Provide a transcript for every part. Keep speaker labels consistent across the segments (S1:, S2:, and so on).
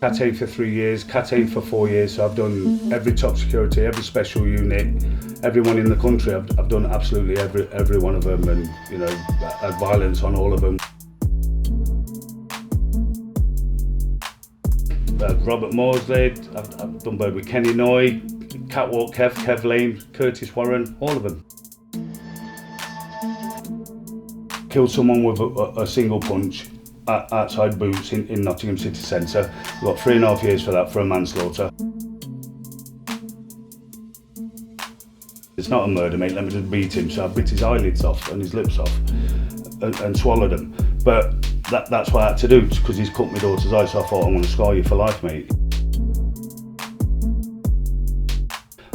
S1: Cartel for 3 years, Cartel for 4 years, so I've done every top security, every special unit, everyone in the country. I've done absolutely every one of them, and you know, had violence on all of them. Robert Morsley, I've done bird with Kenny Noy, Catwalk Kev Lane, Curtis Warren, all of them. Killed someone with a single punch outside Boots in Nottingham city centre. Got 3.5 years for that, for a manslaughter. It's not a murder, mate, let me just beat him. So I bit his eyelids off and his lips off and swallowed them. But that's what I had to do, because he's cut my daughter's eye, so I thought, I'm going to scar you for life, mate.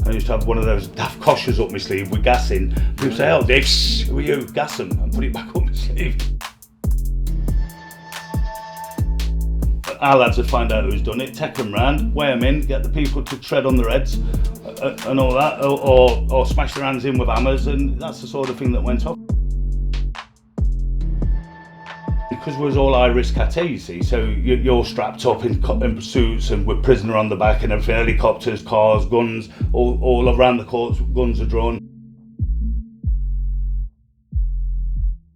S1: I used to have one of those daft koshers up my sleeve with gas in. People say, oh Dave, who are you? Gas them and put it back up my sleeve. Our lads would find out who's done it, take them round, weigh them in, get the people to tread on their heads and all that, or smash their hands in with hammers, and that's the sort of thing that went on. Because we was all high-risk cartel, you see, so you're strapped up in suits and with prisoner on the back and everything, helicopters, cars, guns, all around the courts, guns are drawn.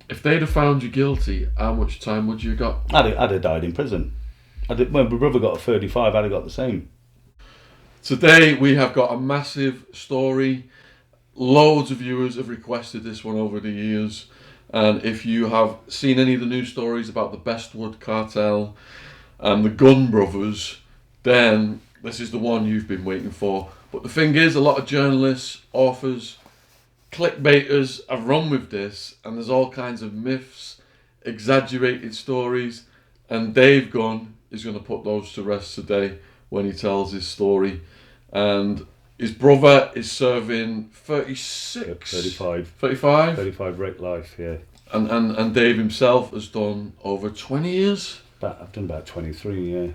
S2: If they'd have found you guilty, how much time would you have got?
S1: I'd have died in prison. When my brother got a 35, I'd have got the same.
S2: Today we have got a massive story. Loads of viewers have requested this one over the years. And if you have seen any of the news stories about the Bestwood Cartel and the Gunn brothers, then this is the one you've been waiting for. But the thing is, a lot of journalists, authors, clickbaiters have run with this, and there's all kinds of myths, exaggerated stories, and Dave Gunn is going to put those to rest today when he tells his story. And his brother is serving 36?
S1: 35.
S2: 35?
S1: 35 rate life, yeah.
S2: And Dave himself has done over 20 years?
S1: I've done about 23, yeah.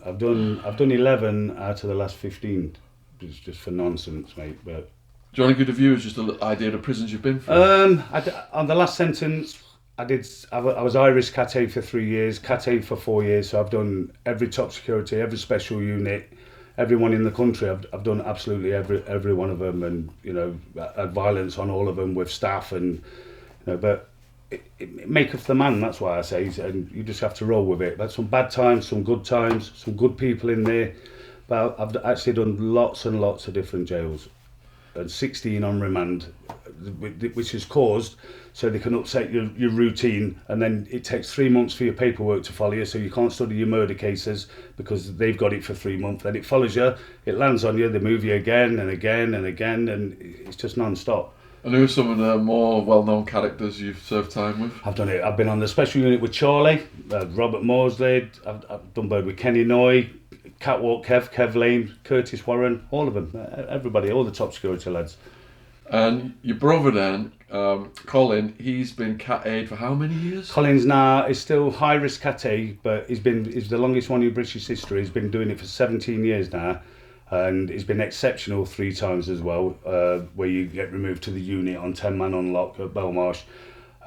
S1: I've done 11 out of the last 15. It's just for nonsense, mate. But
S2: do you want to give the viewers just an idea of the prisons you've been through?
S1: On the last sentence, I was Irish Cartel for 3 years, Cartel for 4 years, so I've done every top security, every special unit, everyone in the country. I've done absolutely every one of them, and you know, had violence on all of them with staff, and you know, but it maketh the man, that's why I say, and you just have to roll with it. But some bad times, some good people in there, but I've actually done lots and lots of different jails, and 16 on remand, which is caused so they can upset your routine, and then it takes 3 months for your paperwork to follow you, so you can't study your murder cases because they've got it for 3 months. Then it follows you, it lands on you, they move you again and again and again, and it's just non-stop.
S2: And who are some of the more well-known characters you've served time with?
S1: I've done it. I've been on the special unit with Charlie, Robert Morsley, I've done bird with Kenny Noy, Catwalk Kev Lane, Curtis Warren, all of them, everybody, all the top security lads.
S2: And your brother then, Colin, he's been Cat Aid for how many years?
S1: Colin's now is still high risk Cat A, but he's the longest one in British history. He's been doing it for 17 years now, and he's been exceptional 3 times as well, where you get removed to the unit on 10-man unlock at Belmarsh,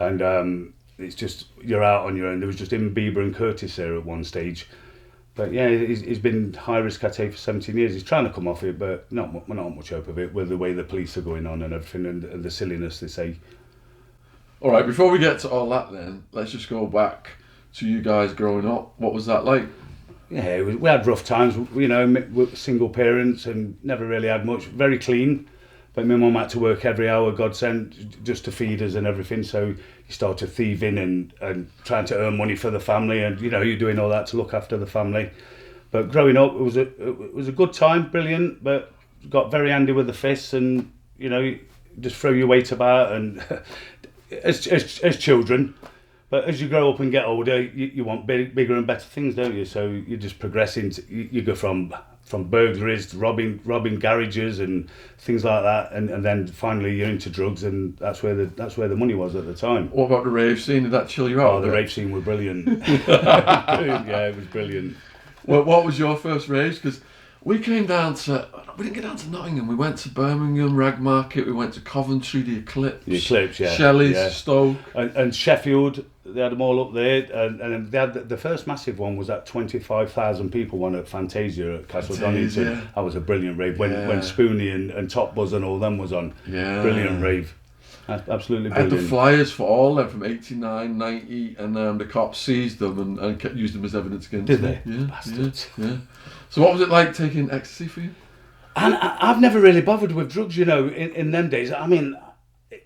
S1: and it's just, you're out on your own. There was just him, Bieber and Curtis there at one stage. But yeah, he's been high risk Cat A for 17 years. He's trying to come off it, but not much hope of it with the way the police are going on and everything, and the silliness they say.
S2: All right, before we get to all that then, let's just go back to you guys growing up. What was that like?
S1: Yeah, we had rough times, you know, single parents and never really had much. Very clean, but my mum had to work every hour God sent just to feed us and everything, so you started thieving and trying to earn money for the family, and you know, you're doing all that to look after the family. But growing up, it was a good time, brilliant, but got very handy with the fists, and you know, just throw your weight about, and as children. But as you grow up and get older, you want bigger and better things, don't you? So you just progress into, you go from burglaries to robbing garages and things like that, and then finally you're into drugs, and that's where the money was at the time.
S2: What about the rave scene? Did that chill you out?
S1: Oh, the rave scene was brilliant. Yeah, it was brilliant.
S2: Well, what was your first rave? Because We came down to. We didn't get down to Nottingham. We went to Birmingham, Rag Market. We went to Coventry, the Eclipse.
S1: The Eclipse, yeah.
S2: Shelley's,
S1: yeah.
S2: Stoke.
S1: And Sheffield, they had them all up there. And they had the first massive one was that 25,000 people one at Fantasia at Castle Donington.
S2: Yeah.
S1: That was a brilliant rave. When Spoonie and Top Buzz and all them was on.
S2: Yeah.
S1: Brilliant rave. Absolutely
S2: I had
S1: brilliant.
S2: the flyers for all them from 89, 90, and the cops seized them and kept using them as evidence against
S1: Did
S2: them.
S1: they?
S2: Yeah,
S1: Bastards.
S2: yeah. So what was it like taking ecstasy for you?
S1: And I've never really bothered with drugs, you know, in them days. I mean,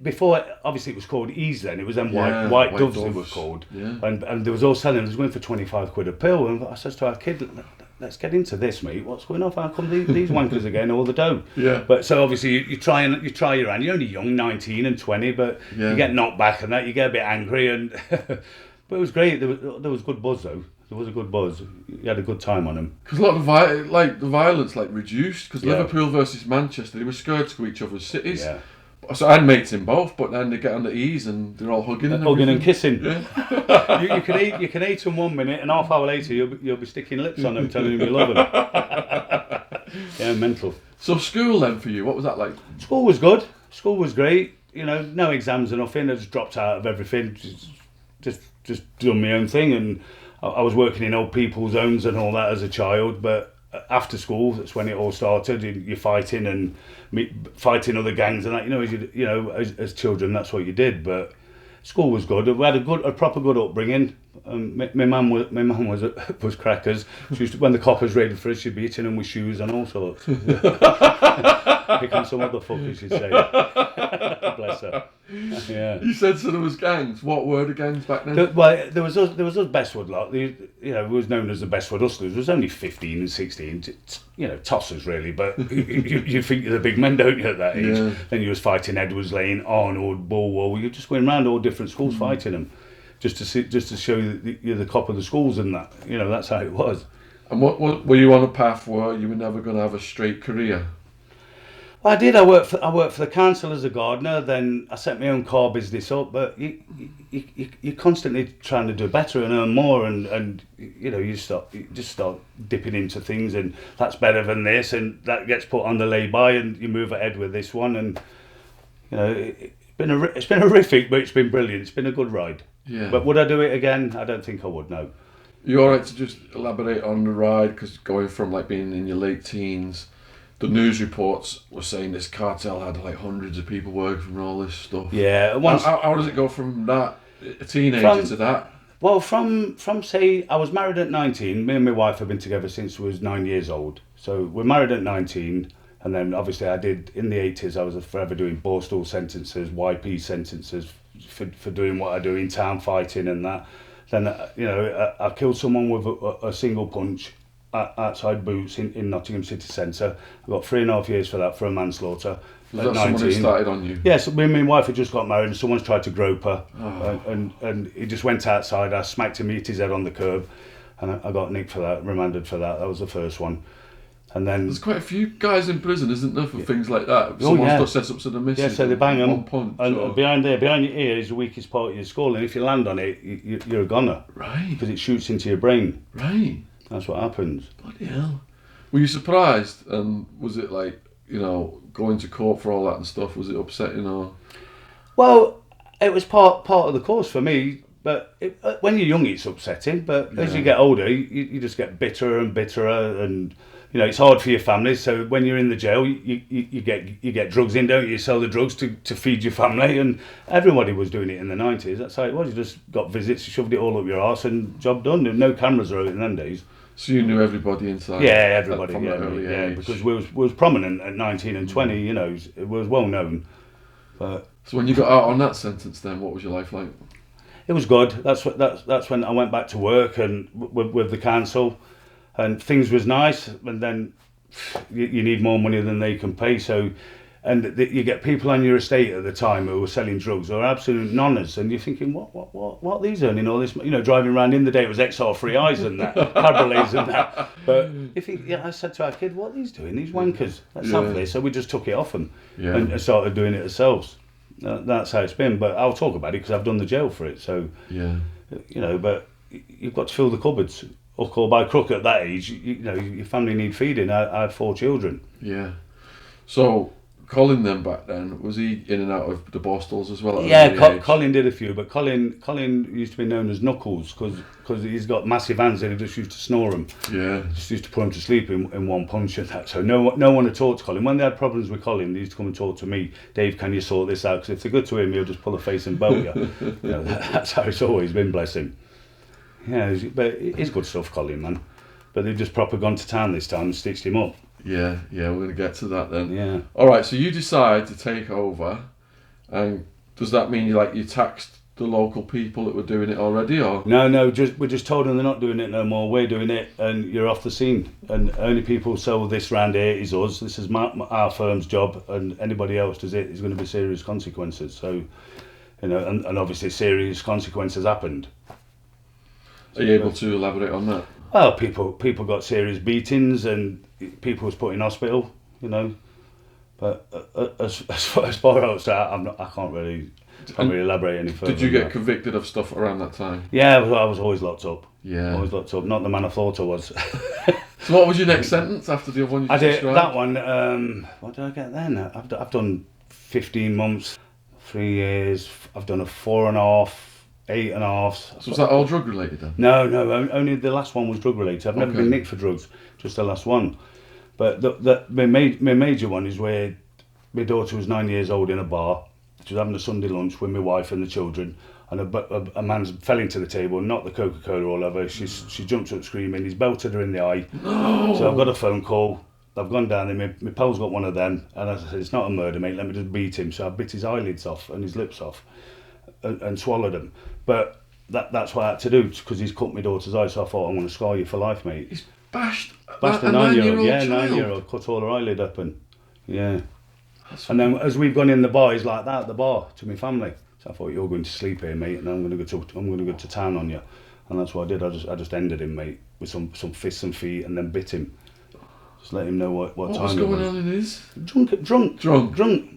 S1: before, obviously it was called Ease then, it was them white doves they were called.
S2: Yeah.
S1: And there was all selling, it was going for 25 quid a pill. And I said to our kid, let's get into this, mate. What's going on? How come these wankers are getting all the dough?
S2: Yeah.
S1: But so obviously you try your hand. You're only young, 19 and 20, but you get knocked back and that, you get a bit angry. And but it was great. There was good buzz though. There was a good buzz. You had a good time on them.
S2: Because a lot of the violence reduced. Because Liverpool versus Manchester, they were scared to go each other's cities.
S1: Yeah.
S2: So I had mates in both, but then they get on the Ease and they're all hugging
S1: and kissing.
S2: Yeah.
S1: you can eat them 1 minute, and half hour later you'll be sticking lips on them, telling them you love them. Yeah, mental.
S2: So school then for you, what was that like?
S1: School was good. School was great. You know, no exams or nothing. I just dropped out of everything. Just doing my own thing, and I was working in old people's homes and all that as a child, but after school, that's when it all started. You're fighting and fighting other gangs and that. You know, as children, that's what you did. But school was good. We had a proper good upbringing. My mum was crackers. She used to, when the coppers raided for us, she'd be hitting them with shoes and all sorts. Picking some other fuckers, she'd say. Bless her. Yeah.
S2: You said so there was gangs. What were the gangs back then?
S1: There was us Bestwood lot. You know, it was known as the Bestwood Hustlers. It was only 15 and 16. You know, tossers really. But you think you're the big men, don't you, at that age?
S2: Yeah.
S1: Then you was fighting Edwards Lane, Arnold, Bulwell. You're just going around all different schools fighting them, just to show you that you're the cop of the schools and that. You know, that's how it was.
S2: And what were you on a path where you were never going to have a straight career?
S1: Well, I did. I worked for the council as a gardener. Then I set my own car business up. But you're constantly trying to do better and earn more, and you know you just start dipping into things, and that's better than this, and that gets put on the lay-by, and you move ahead with this one, and you know it's been horrific, but it's been brilliant. It's been a good ride.
S2: Yeah.
S1: But would I do it again? I don't think I would. No.
S2: You all right to just elaborate on the ride? Because going from being in your late teens. The news reports were saying this cartel had hundreds of people working and all this stuff.
S1: Yeah.
S2: How does it go from that, a teenager, to that?
S1: Well, from say, I was married at 19. Me and my wife have been together since we was 9 years old. So we're married at 19. And then obviously I did, in the 80s, I was forever doing Borstal sentences, YP sentences for doing what I do in town fighting and that. Then, you know, I killed someone with a single punch outside Boots in Nottingham city centre. I got 3.5 years for that, for a manslaughter.
S2: Was that someone who started on you?
S1: Yes, me and my wife had just got married and someone's tried to grope her. And he just went outside. I smacked him, hit his head on the curb, and I got nicked for that, remanded for that. That was the first one. And then
S2: there's quite a few guys in prison, isn't there, for things like that? Someone's set up to the missus.
S1: Yeah, so they bang them.
S2: One punch,
S1: and behind your ear is the weakest part of your skull, and if you land on it, you're a goner.
S2: Right.
S1: Because it shoots into your brain.
S2: Right.
S1: That's what happens.
S2: Bloody hell. Were you surprised? And was it going to court for all that and stuff? Was it upsetting or?
S1: Well, it was part of the course for me. But when you're young, it's upsetting. But as you get older, you just get bitterer and bitterer, and you know it's hard for your family. So when you're in the jail, you get drugs in, don't you? You sell the drugs to feed your family, and everybody was doing it in the 90s. That's how it was. You just got visits, you shoved it all up your arse, and job done. There were no cameras around in them days.
S2: So you knew everybody inside?
S1: Yeah, everybody.
S2: From
S1: Yeah,
S2: that early age.
S1: because we was prominent at 19 and 20. You know, it was well known. But
S2: so when you got out on that sentence, then what was your life like?
S1: it was good. That's when I went back to work and with the council, and things was nice. And then you need more money than they can pay. So, and you get people on your estate at the time who were selling drugs or absolute nonners, and you're thinking, what are these earning all this? You know, driving around in the day it was XR3 eyes and that, cabriolets and that. But you think, I said to our kid, what are these doing? These wankers. Let's have this. So we just took it off them and started doing it ourselves. That's how it's been. But I'll talk about it because I've done the jail for it. So, you know, but you've got to fill the cupboards. hook or by crook at that age, you know, your family need feeding. I had 4 children.
S2: Yeah. So Colin then back then, was he in and out of the Bostels as well? At an
S1: Yeah,
S2: early age?
S1: Colin did a few, but Colin used to be known as Knuckles because he's got massive hands and he just used to snore them.
S2: Yeah.
S1: Just used to put him to sleep in one punch and that. So no one had talked to Colin. When they had problems with Colin, they used to come and talk to me. Dave, can you sort this out? Because if they're good to him, he'll just pull a face and bolt you. You know, that's how it's always been, bless him. Yeah, but it's good stuff, Colin, man. But they've just proper gone to town this time and stitched him up.
S2: Yeah, we're going to get to that then.
S1: Yeah.
S2: All right, so you decide to take over, and does that mean you taxed the local people that were doing it already, or?
S1: No, we're just told them they're not doing it no more. We're doing it, and you're off the scene. And only people sell this round here is us. This is our firm's job, and anybody else does it is going to be serious consequences. So, you know, and obviously serious consequences happened.
S2: Are you able to elaborate on that?
S1: Well, people got serious beatings and people was put in hospital, you know. But as far as that, I can't really elaborate any further.
S2: Did you get convicted of stuff around that time?
S1: Yeah, I was always locked up.
S2: Yeah.
S1: Always locked up. Not the man I thought I was.
S2: So what was your next sentence after the other one you just described?
S1: That one, what did I get then? I've done 15 months, 3 years. I've done a 4.5, 8.5.
S2: So was that all drug related then?
S1: No, only the last one was drug related. I've never been nicked for drugs, just the last one. But my major one is where my daughter was 9 years old in a bar. She was having a Sunday lunch with my wife and the children, and a man fell into the table, knocked the Coca-Cola all over. She jumped up screaming. He's belted her in the eye.
S2: No.
S1: So I've got a phone call. I've gone down there. My pal's got one of them, and I said, "It's not a murder, mate. Let me just beat him." So I bit his eyelids off and his lips off, and swallowed them. But that's what I had to do because he's cut my daughter's eye. So I thought, I'm going to scar you for life, mate.
S2: He's bashed
S1: a 9-year-old. Yeah,
S2: child.
S1: 9-year-old. Cut all her eyelid open. Yeah. And then as we've gone in the bar, he's like that at the bar to my family. So I thought, you're going to sleep here, mate, and I'm going to go to town on you. And that's what I did. I just ended him, mate, with some fists and feet, and then bit him. Just let him know what time it was.
S2: What was going on in his?
S1: Drunk.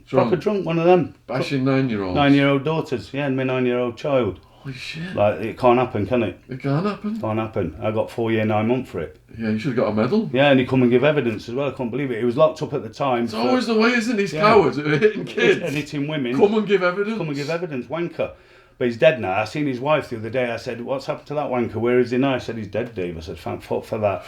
S1: Proper drunk, one of them.
S2: Bashing 9-year-olds.
S1: 9-year-old daughters, yeah, and my 9-year-old child.
S2: Holy shit.
S1: Like, it can't happen, can it?
S2: It can't happen.
S1: Can't happen. I got 4 year, 9 months for it.
S2: Yeah, you should have got a medal.
S1: Yeah, and he come and give evidence as well. I couldn't believe it. He was locked up at the time.
S2: It's always the way, isn't it? These cowards who are hitting kids.
S1: And hitting women.
S2: Come and give evidence.
S1: Come and give evidence, wanker. But he's dead now. I seen his wife the other day. I said, what's happened to that wanker? Where is he now? I said, he's dead, Dave. I said, thank fuck for that.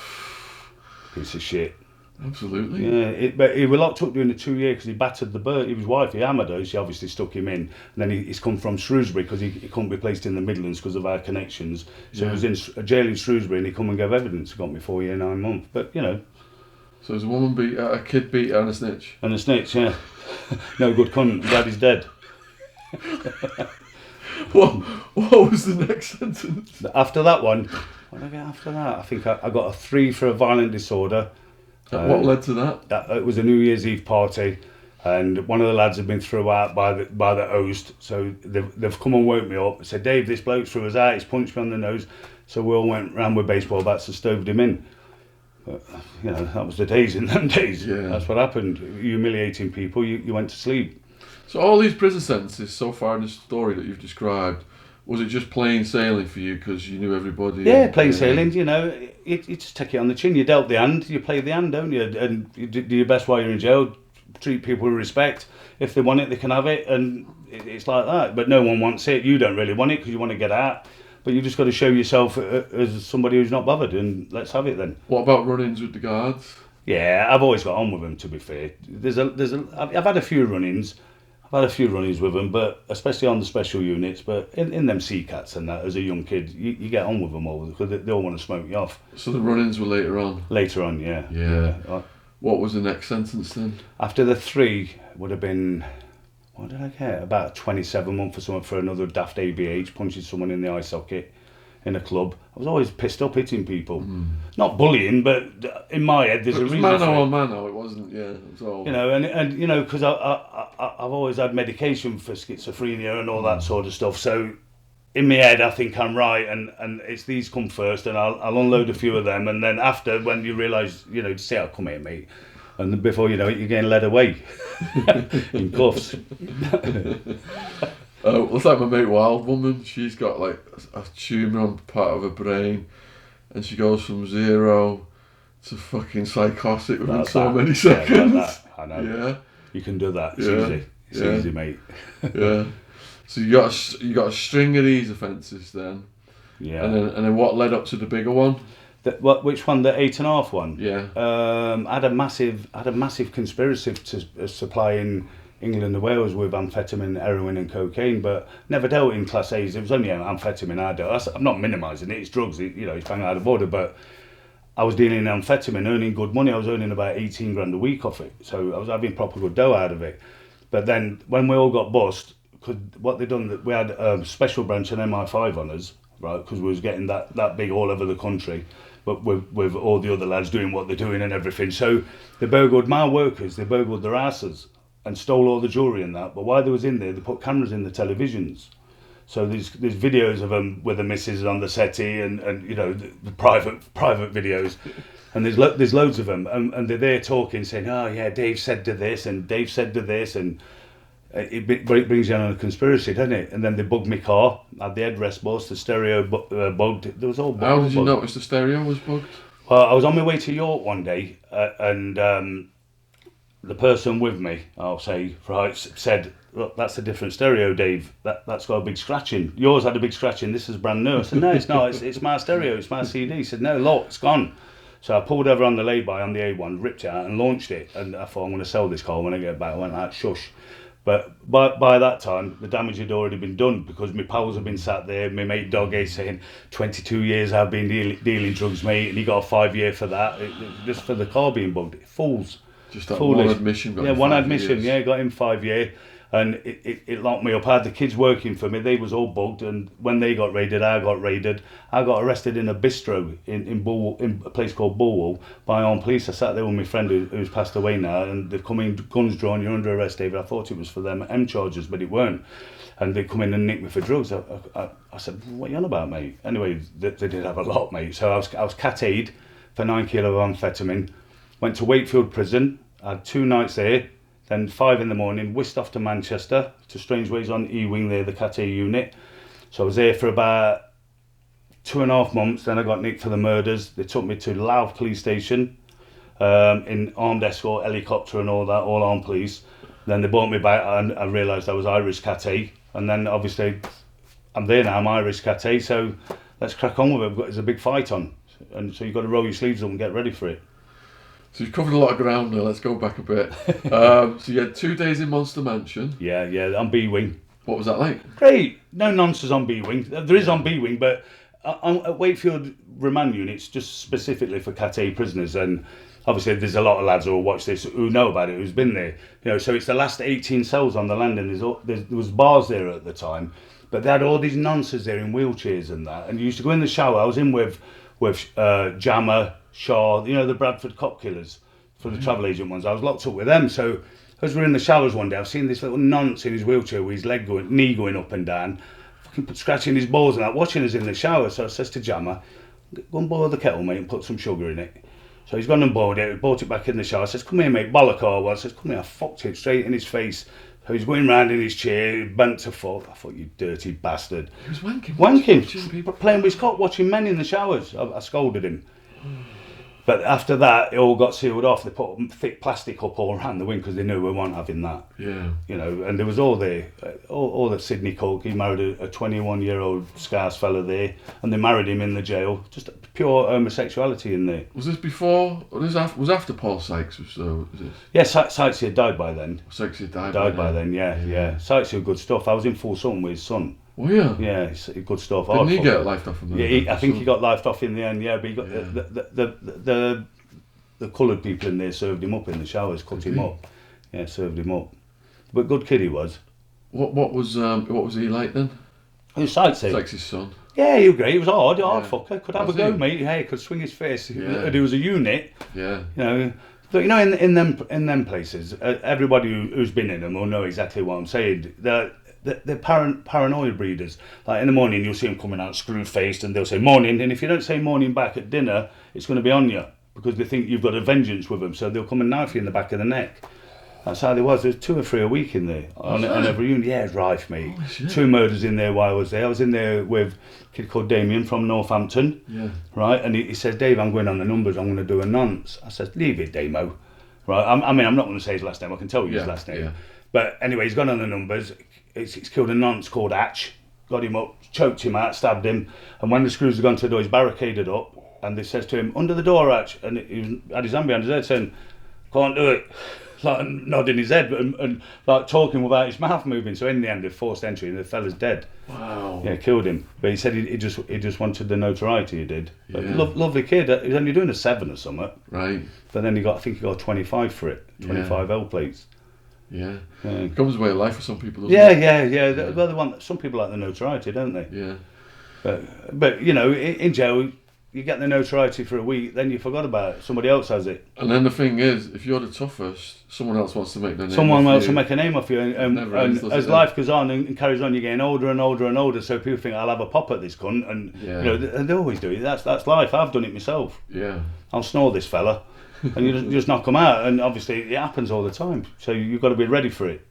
S1: Piece of shit.
S2: Absolutely.
S1: Yeah, but he was locked up during the 2 years because he battered the bird. His wife, he hammered her. She obviously stuck him in. And then he's come from Shrewsbury because he couldn't be placed in the Midlands because of our connections. So he was in a jail in Shrewsbury and he come and gave evidence. He got me 4 year, 9 months. But, you know.
S2: So there's a woman beat, a kid beat and a snitch.
S1: And a snitch, yeah. No good cunt. Daddy's dead.
S2: What was the next sentence?
S1: After that one, what did I get after that? I think I got a 3 for a violent disorder.
S2: What led to that?
S1: It was a New Year's Eve party, and one of the lads had been thrown out by the host. So they've come and woke me up and said, Dave, this bloke threw us out. He's punched me on the nose. So we all went round with baseball bats and stoved him in. But, you know, that was the days in them days.
S2: Yeah.
S1: That's what happened. Humiliating people. You went to sleep.
S2: So all these prison sentences so far in the story that you've described, was it just plain sailing for you because you knew everybody?
S1: Yeah, plain sailing, you know. You just take it on the chin. You dealt the hand, you play the hand, don't you? And you do your best while you're in jail. Treat people with respect. If they want it, they can have it. And it's like that. But no one wants it. You don't really want it because you want to get out. But you just got to show yourself as somebody who's not bothered, and let's have it then.
S2: What about run-ins with the guards?
S1: Yeah, I've always got on with them, to be fair. I've had a few run-ins. I've had a few run-ins with them, but especially on the special units. But in them sea cats and that, as a young kid, you get on with them all because they all want to smoke you off.
S2: So the run-ins were later on?
S1: Later on, yeah.
S2: Yeah. What was the next sentence then?
S1: After the 3 would have been, what did I get? About 27 months or something for another daft ABH, punching someone in the eye socket in a club. I was always pissed up hitting people. Not bullying, but in my head there's a reason for it.
S2: Mano on mano, it wasn't, yeah. It was all...
S1: You know, and you know, because I've always had medication for schizophrenia and all that sort of stuff. So in my head, I think I'm right, and it's these come first, and I'll unload a few of them, and then after, when you realise, you know, say, "Oh, come here, mate," and then before you know it, you're getting led away in cuffs.
S2: Looks like my mate Wild Woman. She's got like a tumour on part of her brain. and she goes from 0 to fucking psychotic within
S1: Like
S2: so
S1: that.
S2: many
S1: Yeah,
S2: seconds.
S1: like that. I know.
S2: Yeah,
S1: You can do that. It's
S2: Yeah.
S1: easy. It's
S2: Yeah.
S1: easy, mate.
S2: yeah. So you got a string of these offences then,
S1: Yeah.
S2: and then what led up to the bigger one?
S1: Which one? The 8.5 one.
S2: Yeah.
S1: I had a massive conspiracy to supply in England and Wales with amphetamine, heroin, and cocaine, but never dealt in Class A's. It was only amphetamine I dealt. I'm not minimising it. It's drugs. It's bang out of order, but I was dealing in amphetamine, earning good money. I was earning about 18 grand a week off it, so I was having proper good dough out of it. But then when we all got bust, because what they done, we had a special branch and MI5 on us, right? Because we was getting that big all over the country, but with all the other lads doing what they're doing and everything. So they burgled my workers, they burgled their asses and stole all the jewellery and that. But while they was in there, they put cameras in the televisions. So there's videos of them with the missus on the settee and the private videos, and there's loads of them, and they're there talking, saying, oh yeah, Dave said to this and Dave said to this, and it brings you on a conspiracy, doesn't it? And then they bugged my car, had the headrest bust, the stereo bugged. There was all bugged.
S2: How did you notice the stereo was bugged?
S1: Well, I was on my way to York one day, and the person with me, I'll say, right, said, look, that's a different stereo, Dave. That's got a big scratching. Yours had a big scratching. This is brand new. I said, no, it's not. It's my stereo. It's my CD. He said, no, look, it's gone. So I pulled over on the lay-by on the A1, ripped it out and launched it. And I thought, I'm going to sell this car when I get back. I went like, shush. But by that time, the damage had already been done because my pals had been sat there. My mate Doggy saying, 22 years I've been dealing drugs, mate. And he got a 5-year for that, just for the car being bugged. Fools.
S2: Just that
S1: Foolish.
S2: one admission got
S1: Yeah,
S2: him
S1: one
S2: 5
S1: admission.
S2: years.
S1: Yeah, got him 5-year, and it locked me up. I had the kids working for me. They was all bugged, and when they got raided, I got raided. I got arrested in a bistro in a place called Bulwell by armed police. I sat there with my friend who's passed away now, and they've come in, guns drawn. You're under arrest, David. I thought it was for them M charges, but it weren't. And they come in and nick me for drugs. I said, what are you on about, mate? Anyway, they did have a lot, mate. So I was Cat Aid for 9 kilo of amphetamine. Went to Wakefield prison, had 2 nights there, then 5 in the morning, whisked off to Manchester, to Strangeways on E-Wing there, the Cat A unit. So I was there for about 2.5 months, then I got nicked for the murders. They took me to Louth police station, in armed escort, helicopter and all that, all armed police. Then they brought me back and I realised I was Irish Cat A. And then obviously, I'm there now, I'm Irish Cat A, so let's crack on with it. There's a big fight on. And so you've got to roll your sleeves up and get ready for it.
S2: So you've covered a lot of ground now. Let's go back a bit. So you had 2 days in Monster Mansion.
S1: Yeah, on B-Wing.
S2: What was that like?
S1: Great. No nonsense on B-Wing. There is on B-Wing, but at Wakefield remand units, just specifically for Cat A prisoners, and obviously there's a lot of lads who will watch this who know about it, who's been there. So it's the last 18 cells on the landing. There was bars there at the time, but they had all these nonsense there in wheelchairs and that. And you used to go in the shower. I was in with Jammer, Shaw, the Bradford cop killers for the travel agent ones. I was locked up with them. So as we're in the showers one day, I've seen this little nonce in his wheelchair with his knee going up and down, fucking scratching his balls and that, watching us in the shower. So I says to Jammer, go and boil the kettle, mate, and put some sugar in it. So he's gone and boiled it, brought it back in the shower. I says, come here, mate, bollock one. I says, come here. I fucked it straight in his face. So he's going round in his chair, bent to fuck. I thought, you dirty bastard.
S2: He was wanking.
S1: Wanking. Playing with his cock, watching men in the showers. I scolded him. But after that, it all got sealed off. They put thick plastic up all around the wing because they knew we weren't having that.
S2: Yeah.
S1: And there was all there. All that Sydney Coke. He married a 21-year-old Scouse fella there, and they married him in the jail. Just pure homosexuality in there.
S2: Was this before, or was after Paul Sykes? Was this?
S1: Yeah, Sykes had died by then.
S2: Sykes had died
S1: by then, yeah. Sykes had good stuff. I was in full sun with his son.
S2: Oh yeah.
S1: Yeah, it's good stuff.
S2: Didn't he get life off from that?
S1: Yeah, I think he got life off in the end. Yeah, but he got the coloured people in there served him up in the showers, cut him up. Yeah, served him up. But good kid he was.
S2: What was he like then?
S1: Who's Sykes?
S2: Sykes' son.
S1: Yeah, he was great. He was hard fucker. Could have
S2: Was
S1: a go,
S2: he?
S1: mate. Hey, could swing his fist.
S2: Yeah.
S1: And he was a unit.
S2: Yeah.
S1: But in them places, everybody who's been in them will know exactly what I'm saying. They're paranoia breeders. Like in the morning, you'll see them coming out screw-faced, and they'll say morning. And if you don't say morning back at dinner, it's going to be on you because they think you've got a vengeance with them. So they'll come and knife you in the back of the neck. That's how there was. There's 2 or 3 a week in there on every unit. Yeah, it's rife, mate.
S2: Holy shit.
S1: 2 murders in there while I was there. I was in there with a kid called Damien from Northampton.
S2: Yeah.
S1: Right, and he says, Dave, I'm going on the numbers. I'm going to do a nonce. I said, leave it, Damo. Right. I mean, I'm not going to say his last name. I can tell you his last name.
S2: Yeah.
S1: But anyway, he's gone on the numbers. He's killed a nonce called Hatch. Got him up, choked him out, stabbed him. And when the screws had gone to the door, he's barricaded up. And they says to him, under the door, Hatch. And he had his hand behind his head saying, can't do it. Like nodding his head and like talking without his mouth moving. So in the end, they forced entry and the fella's dead.
S2: Wow.
S1: Yeah, killed him. But he said he just wanted the notoriety. He did. But
S2: Yeah.
S1: lovely kid. He was only doing a 7 or something.
S2: Right.
S1: But then I think he got 25 for it. 25 L plates.
S2: Yeah.
S1: Yeah.
S2: It becomes a way of life for some people, doesn't
S1: Yeah,
S2: it?
S1: yeah. Well, they want, some people like the notoriety, don't they?
S2: Yeah.
S1: But you know, in jail, you get the notoriety for a week, then you forgot about it. Somebody else has it.
S2: And then the thing is, if you're the toughest, someone else wants to make their name.
S1: Someone
S2: off
S1: else
S2: you.
S1: will make a name off you, and
S2: Never ends, does
S1: as
S2: it?
S1: life goes on and carries on, you're getting older and older and older. So people think I'll have a pop at this cunt, and
S2: Yeah.
S1: you know, and they always do it. That's life. I've done it myself.
S2: Yeah.
S1: I'll snore this fella, and you just knock them out. And obviously, it happens all the time. So you've got to be ready for it.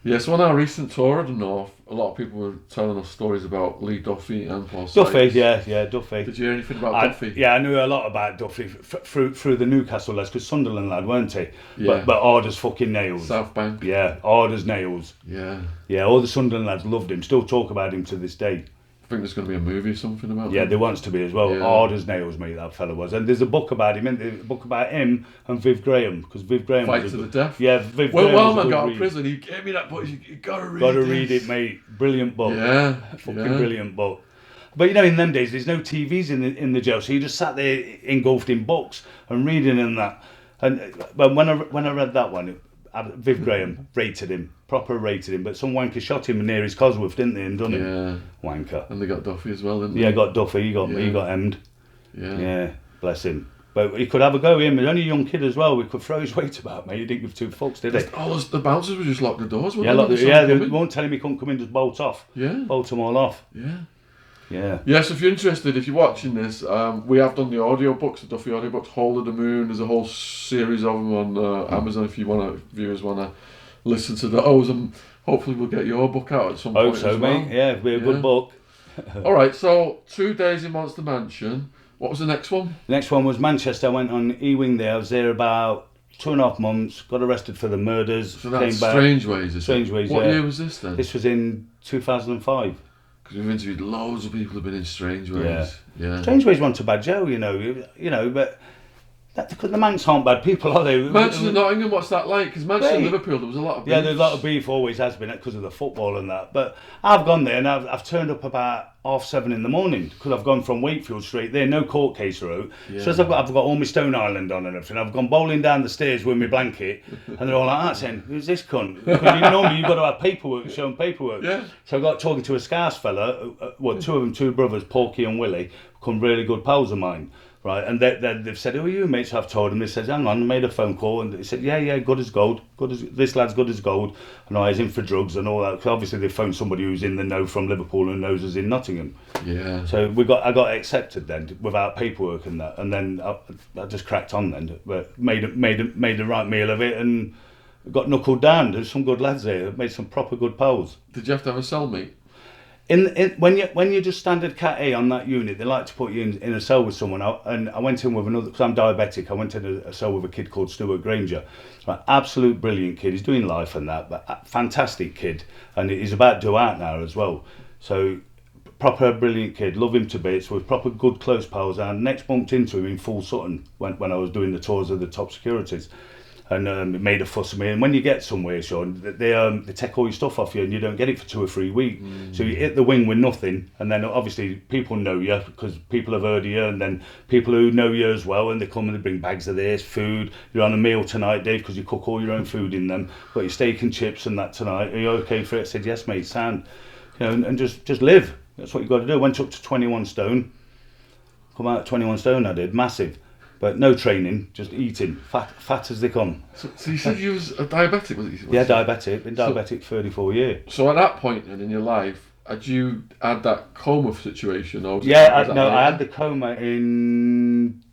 S2: Yeah, so on our recent tour of the North, a lot of people were telling us stories about Lee Duffy and Paul
S1: Duffy,
S2: Sykes.
S1: yeah, Duffy.
S2: Did you hear anything about Duffy?
S1: Yeah, I knew a lot about Duffy through the Newcastle lads, because Sunderland lad, weren't he?
S2: Yeah.
S1: But hard as fucking nails.
S2: South Bank.
S1: Yeah, hard as nails.
S2: Yeah.
S1: Yeah, all the Sunderland lads loved him. Still talk about him to this day.
S2: I think there's going to be a movie or something about
S1: Yeah,
S2: him.
S1: there wants to be as well.
S2: Yeah.
S1: Hard as nails, mate, that fella was. And there's a book about him, isn't there? A book about him and Viv Graham, because Viv Graham
S2: Fight
S1: was
S2: to
S1: a
S2: the
S1: good,
S2: death.
S1: Yeah, Viv
S2: Well,
S1: Graham was a
S2: Wellman
S1: good
S2: got out
S1: read.
S2: of prison. He gave me that book. You got to read
S1: Got to
S2: this.
S1: read it, mate. Brilliant book.
S2: Yeah.
S1: Fucking
S2: yeah.
S1: brilliant book. But you know, in them days, there's no TVs in the jail, so you just sat there engulfed in books and reading and that. And but when I read that one, Viv Graham rated him, proper rated him. But some wanker shot him near his Cosworth, didn't they? And done it.
S2: Yeah.
S1: Wanker.
S2: And they got Duffy as well, didn't they?
S1: Yeah, got Duffy. He got
S2: Yeah.
S1: hemmed.
S2: Yeah.
S1: Yeah, bless him. But he could have a go. Him, he's only a young kid as well. We could throw his weight about, mate. He didn't give 2 fucks, did he?
S2: Oh, the bouncers would just lock the doors,
S1: Yeah,
S2: wouldn't
S1: they
S2: they?
S1: won't tell him he couldn't come in. Just bolt off.
S2: Yeah.
S1: Bolt them all off.
S2: Yeah.
S1: Yeah.
S2: Yeah, so if you're interested, if you're watching this, we have done the audiobooks, the Duffy audiobooks, Hole of the Moon. There's a whole series of them on Amazon if viewers want to listen to those, and hopefully we'll get your book out at some
S1: Hope
S2: point
S1: so,
S2: as well.
S1: mate. Yeah, it'll be a good book.
S2: All right, so 2 days in Monster Mansion. What was the next one?
S1: The next one was Manchester. I went on E-Wing there. I was there about 2.5 months. Got arrested for the murders.
S2: So that's
S1: came back.
S2: Strange Ways, is it?
S1: Strange Ways,
S2: What
S1: yeah.
S2: year was this then?
S1: This was in 2005.
S2: Because we've interviewed loads of people who've been in Strange Ways. Yeah.
S1: Strange Ways weren't a bad jail, you know, but the Manx aren't bad people, are they?
S2: Manchester, Nottingham, what's that like? Because Manchester and
S1: Right.
S2: Liverpool, there was a lot of beef.
S1: Yeah, there's a lot of beef, always has been, because of the football and that. But I've gone there and I've turned up about 7:30 in the morning, because I've gone from Wakefield straight there, no court case route.
S2: Yeah.
S1: So as I've got all my Stone Island on and everything. I've gone bowling down the stairs with my blanket, and they're all like that, saying, "Who's this cunt?" Because normally you've got to have paperwork, showing paperwork.
S2: Yeah.
S1: So I got talking to a Scarce fella, 2 of them, 2 brothers, Porky and Willie, become really good pals of mine. Right, and they've said, "Who are you, mates?" I've told them. They said, "Hang on," I made a phone call, and they said, "Yeah, good as gold. This lad's good as gold." And I was in for drugs and all that. Because obviously they phoned somebody who's in the know from Liverpool and knows us in Nottingham.
S2: Yeah.
S1: So I got accepted then without paperwork and that, and then I just cracked on then, but made the right meal of it and got knuckled down. There's some good lads there. Made some proper good pals.
S2: Did you have to have a cellmate?
S1: When you're just standard Cat A on that unit, they like to put you in a cell with someone. And I went in with another, because I'm diabetic. I went in a cell with a kid called Stuart Granger. Right, absolute brilliant kid. He's doing life and that, but a fantastic kid. And he's about to do out now as well. So proper brilliant kid. Love him to bits. We're proper good close pals. And next bumped into him in Full Sutton when I was doing the tours of the top securities. And it made a fuss of me. And when you get somewhere, Sean, they take all your stuff off you, and you don't get it for 2 or 3 weeks. So you hit the wing with nothing, and then obviously people know you because people have heard of you, and then people who know you as well, and they come and they bring bags of this food. You're on a meal tonight, Dave, because you cook all your own food in them. Got your steak and chips and that tonight. Are you okay for it? I said, yes, mate, sound. You know, and just live. That's what you got to do. Went up to 21 stone. Come out at 21 stone. I did massive. But no training, just eating, fat as they come.
S2: So you said you was a diabetic, was it?
S1: Yeah, diabetic. Been diabetic 34 years.
S2: So at that point then in your life, had you had that coma situation? Or
S1: Yeah, I had the coma in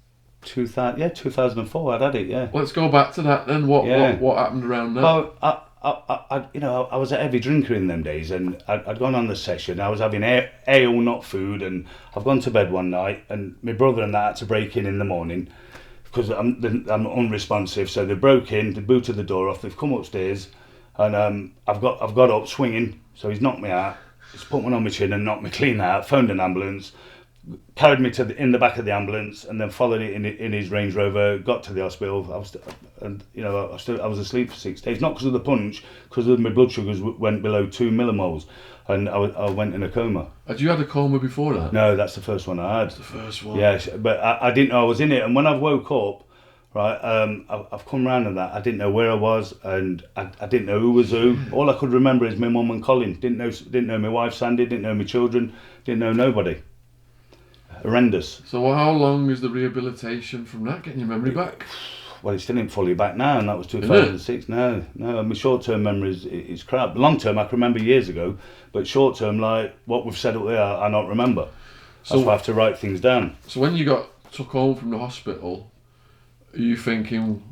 S1: 2004. I'd had it. Yeah.
S2: Let's go back to that then.
S1: Yeah.
S2: What happened around that?
S1: Well, I was a heavy drinker in them days, and I'd gone on the session. I was having ale, not food, and I've gone to bed one night, and my brother and that had to break in the morning because I'm unresponsive. So they broke in, they booted the door off. They've come upstairs, and I've got up swinging. So he's knocked me out. He's put one on my chin and knocked me clean out. Phoned an ambulance, carried me in the back of the ambulance, and then followed it in his Range Rover. Got to the hospital. I was asleep for 6 days, not because of the punch, because my blood sugars went below 2 millimoles, and I went in a coma.
S2: Had you had a coma before that?
S1: No, that's the first one I had.
S2: The first one.
S1: Yes, but I didn't know I was in it, and when I woke up, right, I've come round and that. I didn't know where I was, and I didn't know who was who. All I could remember is my mum and Colin. Didn't know my wife Sandy. Didn't know my children. Didn't know nobody. Horrendous.
S2: So how long is the rehabilitation from that, getting your memory back?
S1: Well, it's still ain't fully back now, and that was 2006. No. My short-term memory is crap. Long-term, I can remember years ago, but short-term, like what we've said up there, I don't remember. That's why I have to write things down.
S2: So when you got took home from the hospital, are you thinking,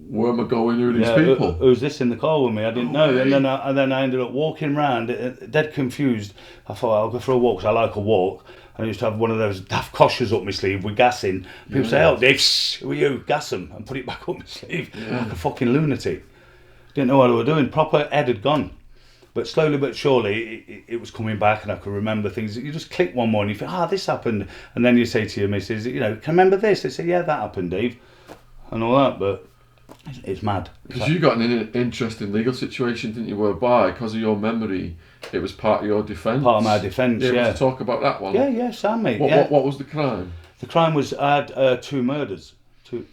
S2: where am I going? Who are these people?
S1: Who's this in the car with me? I didn't know.
S2: Hey.
S1: And then I ended up walking round, dead confused. I thought I'll go for a walk because I like a walk. I used to have one of those daft koshers up my sleeve with gas in. People say, "Oh, Dave, who are you? Gas them," and put it back up my sleeve like a fucking lunatic. Didn't know what I was doing. Proper head had gone. But slowly but surely, it was coming back, and I could remember things. You just click one morning, you think, this happened. And then you say to your missus, can you remember this? They say, yeah, that happened, Dave. And all that, but it's mad.
S2: Because you got in an interesting legal situation, didn't you, whereby, because of your memory, it was part of your defence.
S1: Part of my defence, yeah.
S2: To talk about that one?
S1: Yeah, Sam, mate.
S2: What was the crime?
S1: The crime was I had 2 murders.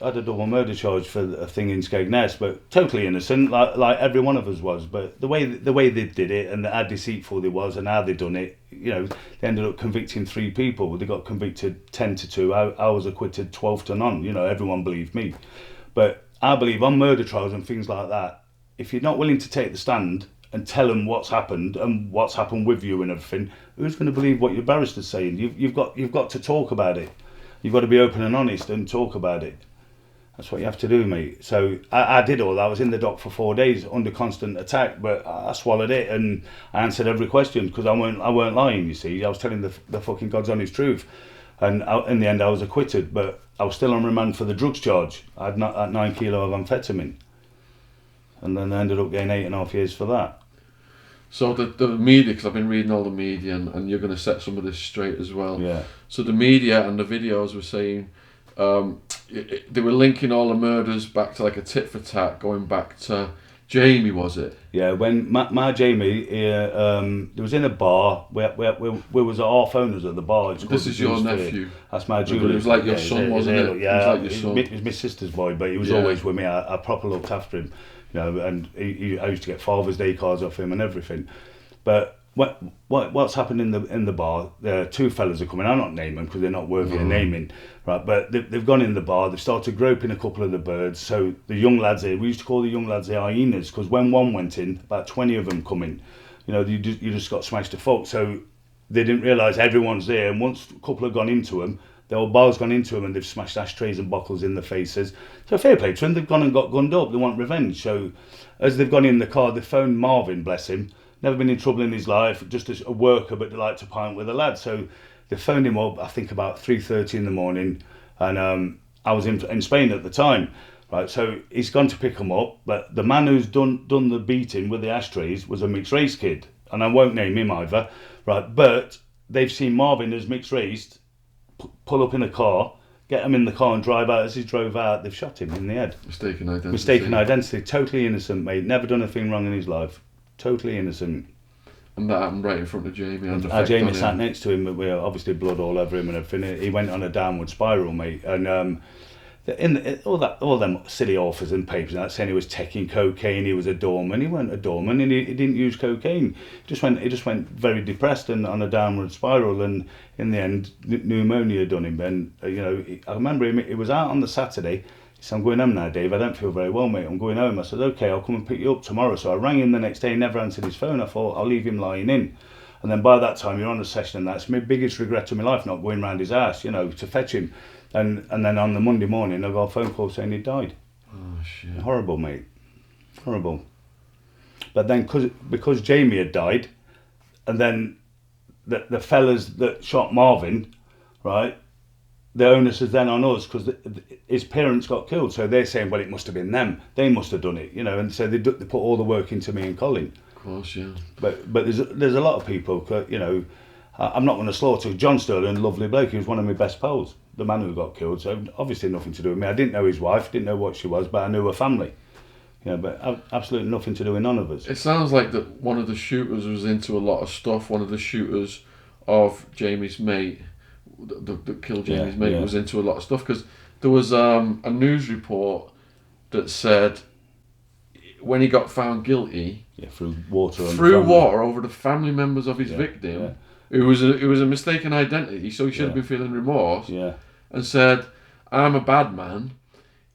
S1: I had a double murder charge for a thing in Skegness, but totally innocent, like every one of us was. But the way they did it, and how deceitful they was, and how they done it, they ended up convicting 3 people. They got convicted 10-2. I was acquitted 12-0. Everyone believed me. But I believe on murder trials and things like that, if you're not willing to take the stand and tell them what's happened and what's happened with you and everything, who's going to believe what your barrister's saying? You've got to talk about it. You've got to be open and honest and talk about it. That's what you have to do, mate. So I did all that. I was in the dock for 4 days under constant attack, but I swallowed it and I answered every question because I weren't lying, you see. I was telling the fucking God's honest truth. And in the end, I was acquitted, but I was still on remand for the drugs charge. I had 9 kilo of amphetamine. And then I ended up getting 8.5 years for that.
S2: So the media, because I've been reading all the media, and you're going to set some of this straight as well.
S1: Yeah.
S2: So the media and the videos were saying they were linking all the murders back to like a tit for tat, going back to Jamie, was it?
S1: Yeah, when my Jamie, there was in a bar. We was half owners of the bar.
S2: This is your nephew.
S1: That's my Julie.
S2: It was like your son, wasn't it?
S1: Yeah,
S2: it was like your son.
S1: He was my sister's boy, but he was always with me. I proper looked after him, and I used to get Father's Day cards off him and everything. But what's happened in the bar? 2 fellas are coming. I'm not naming them because they're not worthy of naming, right? But they've gone in the bar. They've started groping a couple of the birds. So the young lads here, we used to call the young lads the hyenas because when one went in, about 20 of them come in. You just got smashed to fuck. So they didn't realise everyone's there. And once a couple have gone into them, the whole bar's gone into them and they've smashed ashtrays and bottles in the faces. So fair play to them. They've gone and got gunned up. They want revenge. So as they've gone in the car, they phoned Marvin, bless him. Never been in trouble in his life, just as a worker, but they like to pint with a lad. So they phoned him up, I think about 3:30 in the morning, and I was in Spain at the time, right? So he's gone to pick him up, but the man who's done the beating with the ashtrays was a mixed race kid, and I won't name him either, right? But they've seen Marvin as mixed race pull up in a car, get him in the car and drive out. As he drove out, they've shot him in the head. Mistaken identity, totally innocent, mate. Never done a thing wrong in his life. Totally innocent.
S2: And that happened right in front of Jamie.
S1: Jamie sat next to him, but we obviously blood all over him and everything. He went on a downward spiral, mate. And all them silly authors and papers and that saying he was taking cocaine, he was a doorman. He weren't a doorman, and he didn't use cocaine. He just went very depressed and on a downward spiral. And in the end, pneumonia done him. And I remember him. It was out on the Saturday. He said, "I'm going home now, Dave. I don't feel very well, mate. I'm going home." I said, "Okay, I'll come and pick you up tomorrow." So I rang him the next day. He never answered his phone. I thought, I'll leave him lying in. And then by that time, you're on a session, and that's my biggest regret of my life, not going round his house, you know, to fetch him. And then on the Monday morning, I got a phone call saying he died.
S2: Oh, shit.
S1: Horrible, mate. Horrible. But then, because Jamie had died, and then the fellas that shot Marvin, right, the onus is then on us, because his parents got killed. So they're saying, well, it must have been them. They must have done it, you know. And so they put all the work into me and Colin.
S2: Of course, yeah.
S1: But there's a lot of people, you know. I'm not going to slaughter John Sterling, lovely bloke. He was one of my best pals, the man who got killed. So obviously nothing to do with me. I didn't know his wife, didn't know what she was, but I knew her family. You know, but absolutely nothing to do with none of us.
S2: It sounds like that one of the shooters was into a lot of stuff. One of the shooters of Jamie's mate, that killed Jamie's mate, was into a lot of stuff, because there was a news report that said when he got found guilty,
S1: through water
S2: over the family members of his victim.
S1: Yeah.
S2: It was a mistaken identity, so he should have been feeling remorse.
S1: Yeah.
S2: And said, "I'm a bad man."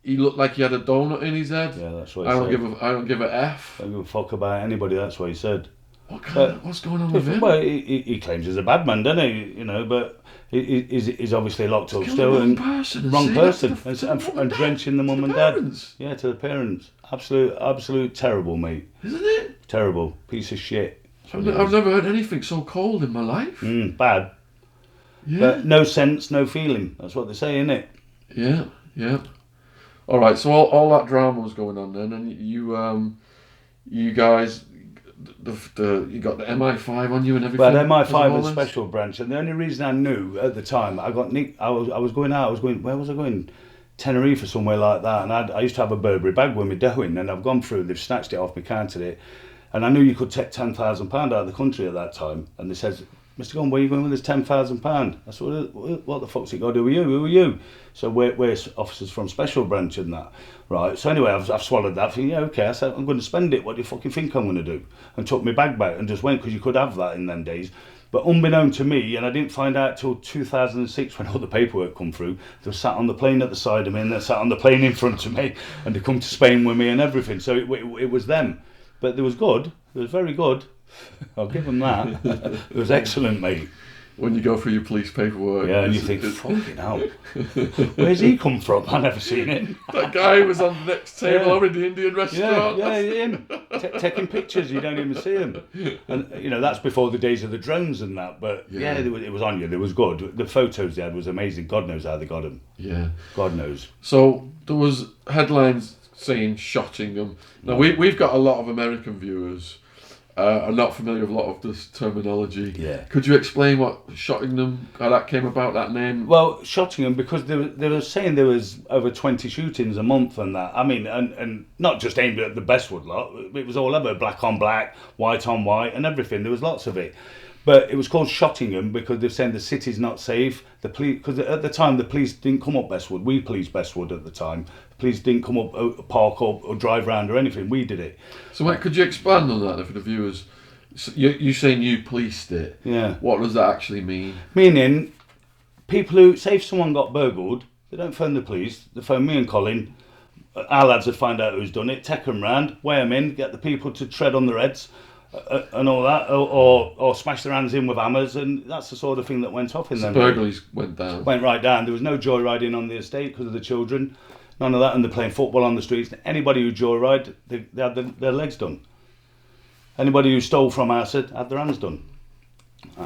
S2: He looked like he had a donut in his head.
S1: Yeah, that's what he said.
S2: I don't give a F.
S1: I don't give a fuck about anybody. That's what he said.
S2: What's going on with him?
S1: Well, he claims he's a bad man, doesn't he? You know, but he's obviously locked up still.
S2: Wrong person.
S1: And drenching the mum and dad. Yeah, to the parents. Absolute terrible, mate.
S2: Isn't it?
S1: Terrible. Piece of shit.
S2: I've never heard anything so cold in my life.
S1: Bad.
S2: Yeah.
S1: But no sense, no feeling. That's what they say, innit?
S2: Yeah, yeah. All right, so all that drama was going on then, and you guys, you got the MI5 on you and everything.
S1: Well, MI5 was special branch, and the only reason I knew at the time, I got nicked. I was going out. Where was I going? Tenerife or somewhere like that. And I used to have a Burberry bag with me dough in, and I've gone through. They've snatched it off me, counted it, and I knew you could take £10,000 out of the country at that time. And they says, "Mr. Gunn, where are you going with this £10,000?" I said, "What the fuck's it got to do with you? Who are you?" So we're officers from Special Branch and that, right? So anyway, I've swallowed that. Thinking, yeah, okay. I said, "I'm going to spend it. What do you fucking think I'm going to do?" And took my bag back and just went, because you could have that in them days. But unbeknown to me, and I didn't find out till 2006 when all the paperwork come through, they were sat on the plane at the side of me, and they sat on the plane in front of me, and they come to Spain with me and everything. So it was them. But it was good. It was very good. I'll give them that. It was excellent, mate.
S2: When you go through your police paperwork.
S1: Yeah, and you think, fucking hell. Where's he come from? I've never seen him.
S2: That guy was on the next table over in the Indian restaurant.
S1: Yeah, him. Taking pictures, you don't even see him. And, you know, that's before the days of the drones and that. But, it was on you. It was good. The photos they had was amazing. God knows how they got them.
S2: Yeah.
S1: God knows.
S2: So, there was headlines saying Shottingham. Now, we've got a lot of American viewers. Are not familiar with a lot of this terminology.
S1: Yeah.
S2: Could you explain what Shottingham, how that came about, that name?
S1: Well, Shottingham, because they were saying there was over 20 shootings a month and that. I mean, and not just aimed at the Bestwood lot. It was all over, black on black, white on white, and everything. There was lots of it. But it was called Shottingham because they're saying the city's not safe. The police, because at the time the police didn't come up Bestwood. We policed Bestwood at the time. The police didn't come up, park up, or drive round or anything. We did it.
S2: So, could you expand on that for the viewers? So you're saying you policed it.
S1: Yeah.
S2: What does that actually mean?
S1: Meaning, people who, say if someone got burgled, they don't phone the police. They phone me and Colin. Our lads would find out who's done it, take them round, weigh them in, get the people to tread on their heads. And all that, or smash their hands in with hammers, and that's the sort of thing that went off in them.
S2: Burglaries went down.
S1: Went right down. There was no joyriding on the estate because of the children, none of that, and they're playing football on the streets. Anybody who joyride, they had their legs done. Anybody who stole from us had their hands done.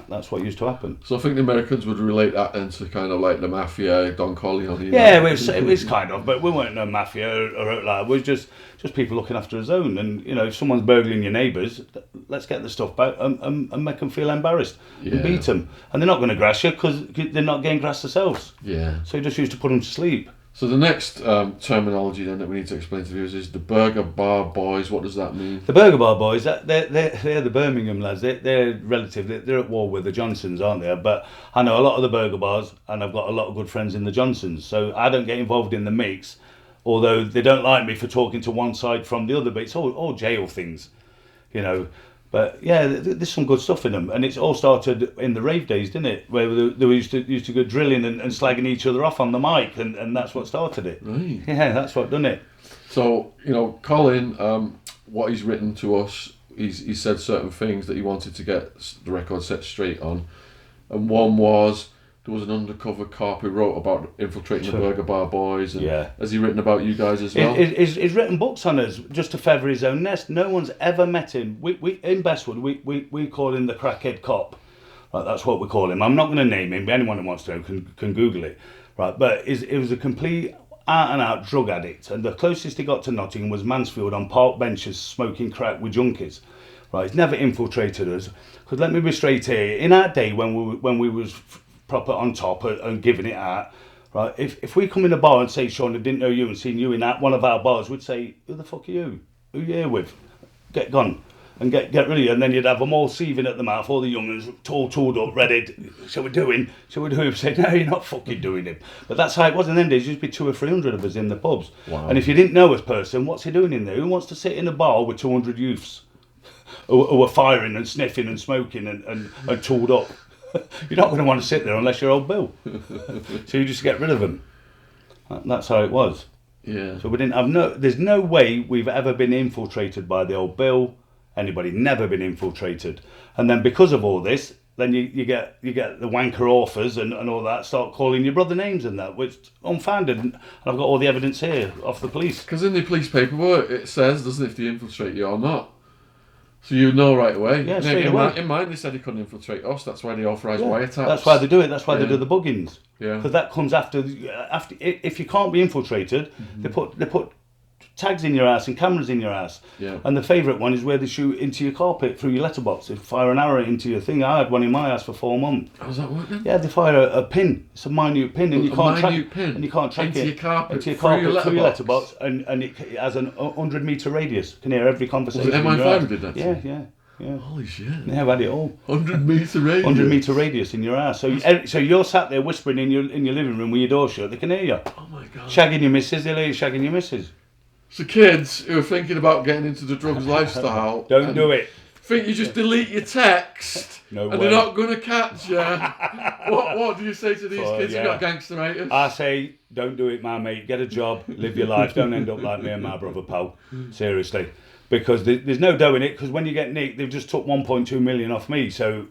S1: That's what used to happen.
S2: So I think the Americans would relate that then to kind of like the mafia, Don Corleone.
S1: Yeah, it was kind of, but we weren't no mafia or like. We were just people looking after his own. And you know, if someone's burgling your neighbours, let's get the stuff back and make them feel embarrassed and beat them. And they're not going to grass you because they're not getting grass themselves.
S2: Yeah.
S1: So you just used to put them to sleep.
S2: So the next terminology then that we need to explain to viewers is the Burger Bar Boys. What does that mean?
S1: The Burger Bar Boys, they're the Birmingham lads. They're relative. They're at war with the Johnsons, aren't they? But I know a lot of the Burger Bars, and I've got a lot of good friends in the Johnsons. So I don't get involved in the mix, although they don't like me for talking to one side from the other. But it's all jail things, you know. But yeah, there's some good stuff in them, and it's all started in the rave days, didn't it? Where they used to go drilling and slagging each other off on the mic, and that's what started it.
S2: Right.
S1: Yeah, that's what done it.
S2: So you know, Colin, what he's written to us he said certain things that he wanted to get the record set straight on, and one was there was an undercover cop who wrote about infiltrating the Burger Bar Boys, and has he written about you guys as well?
S1: He's written books on us just to feather his own nest. No one's ever met him. We in Bestwood we call him the crackhead cop. Right, that's what we call him. I'm not going to name him, but anyone who wants to can Google it. Right, but it was a complete out-and-out drug addict, and the closest he got to Nottingham was Mansfield on park benches smoking crack with junkies. Right, he's never infiltrated us. Because let me be straight here. In our day when we was proper on top and giving it out, right? If we come in a bar and say, Sean, I didn't know you and seen you in one of our bars, we'd say, who the fuck are you? Who are you here with? Get gone. And get rid of you, and then you'd have them all seething at the mouth, all the young ones all tooled up, ready. Shall we do him? Say, no, you're not fucking doing him. But that's how it was in them days. There'd be 200 or 300 of us in the pubs.
S2: Wow.
S1: And if you didn't know a person, what's he doing in there? Who wants to sit in a bar with 200 youths who are firing and sniffing and smoking and tooled up? You're not going to want to sit there unless you're old Bill. So you just get rid of them. That's how it was.
S2: Yeah.
S1: So we didn't have there's no way we've ever been infiltrated by the old Bill. Anybody, never been infiltrated. And then because of all this, then you get the wanker authors and all that start calling your brother names and that, which unfounded. And I've got all the evidence here off the police.
S2: Because in the police paperwork it says, doesn't it, if they infiltrate you or not. So you know right away.
S1: Yeah, straight away.
S2: In mine they said he couldn't infiltrate us. That's why they authorised wiretaps.
S1: That's why they do it. That's why they do the buggings.
S2: Yeah.
S1: Because that comes after if you can't be infiltrated, they put tags in your ass and cameras in your ass.
S2: Yeah.
S1: And the favourite one is where they shoot into your carpet through your letterbox. They fire an arrow into your thing. I had one in my ass for 4 months.
S2: How's that working?
S1: Yeah, they fire a pin. It's a minute pin, and you can't track
S2: into
S1: it
S2: your carpet,
S1: into your letterbox, and it has an 100-metre radius. You can hear every conversation.
S2: Was it MI5 did that?
S1: Yeah.
S2: Holy shit.
S1: Yeah, I've had it all.
S2: 100-metre radius.
S1: 100-metre radius in your ass. So you're sat there whispering in your living room with your door shut. They can hear you.
S2: Oh my god.
S1: Shagging your missus. They'll hear you shagging your missus.
S2: So kids who are thinking about getting into the drugs lifestyle,
S1: don't do it.
S2: Think you just delete your text
S1: No
S2: and
S1: way.
S2: they're not going to catch you. What do you say to these kids who got gangsterators?
S1: I say, don't do it, my mate. Get a job, live your life. Don't end up like me and my brother Paul. Seriously. Because there's no dough in it, because when you get nicked, they've just took 1.2 million off me. So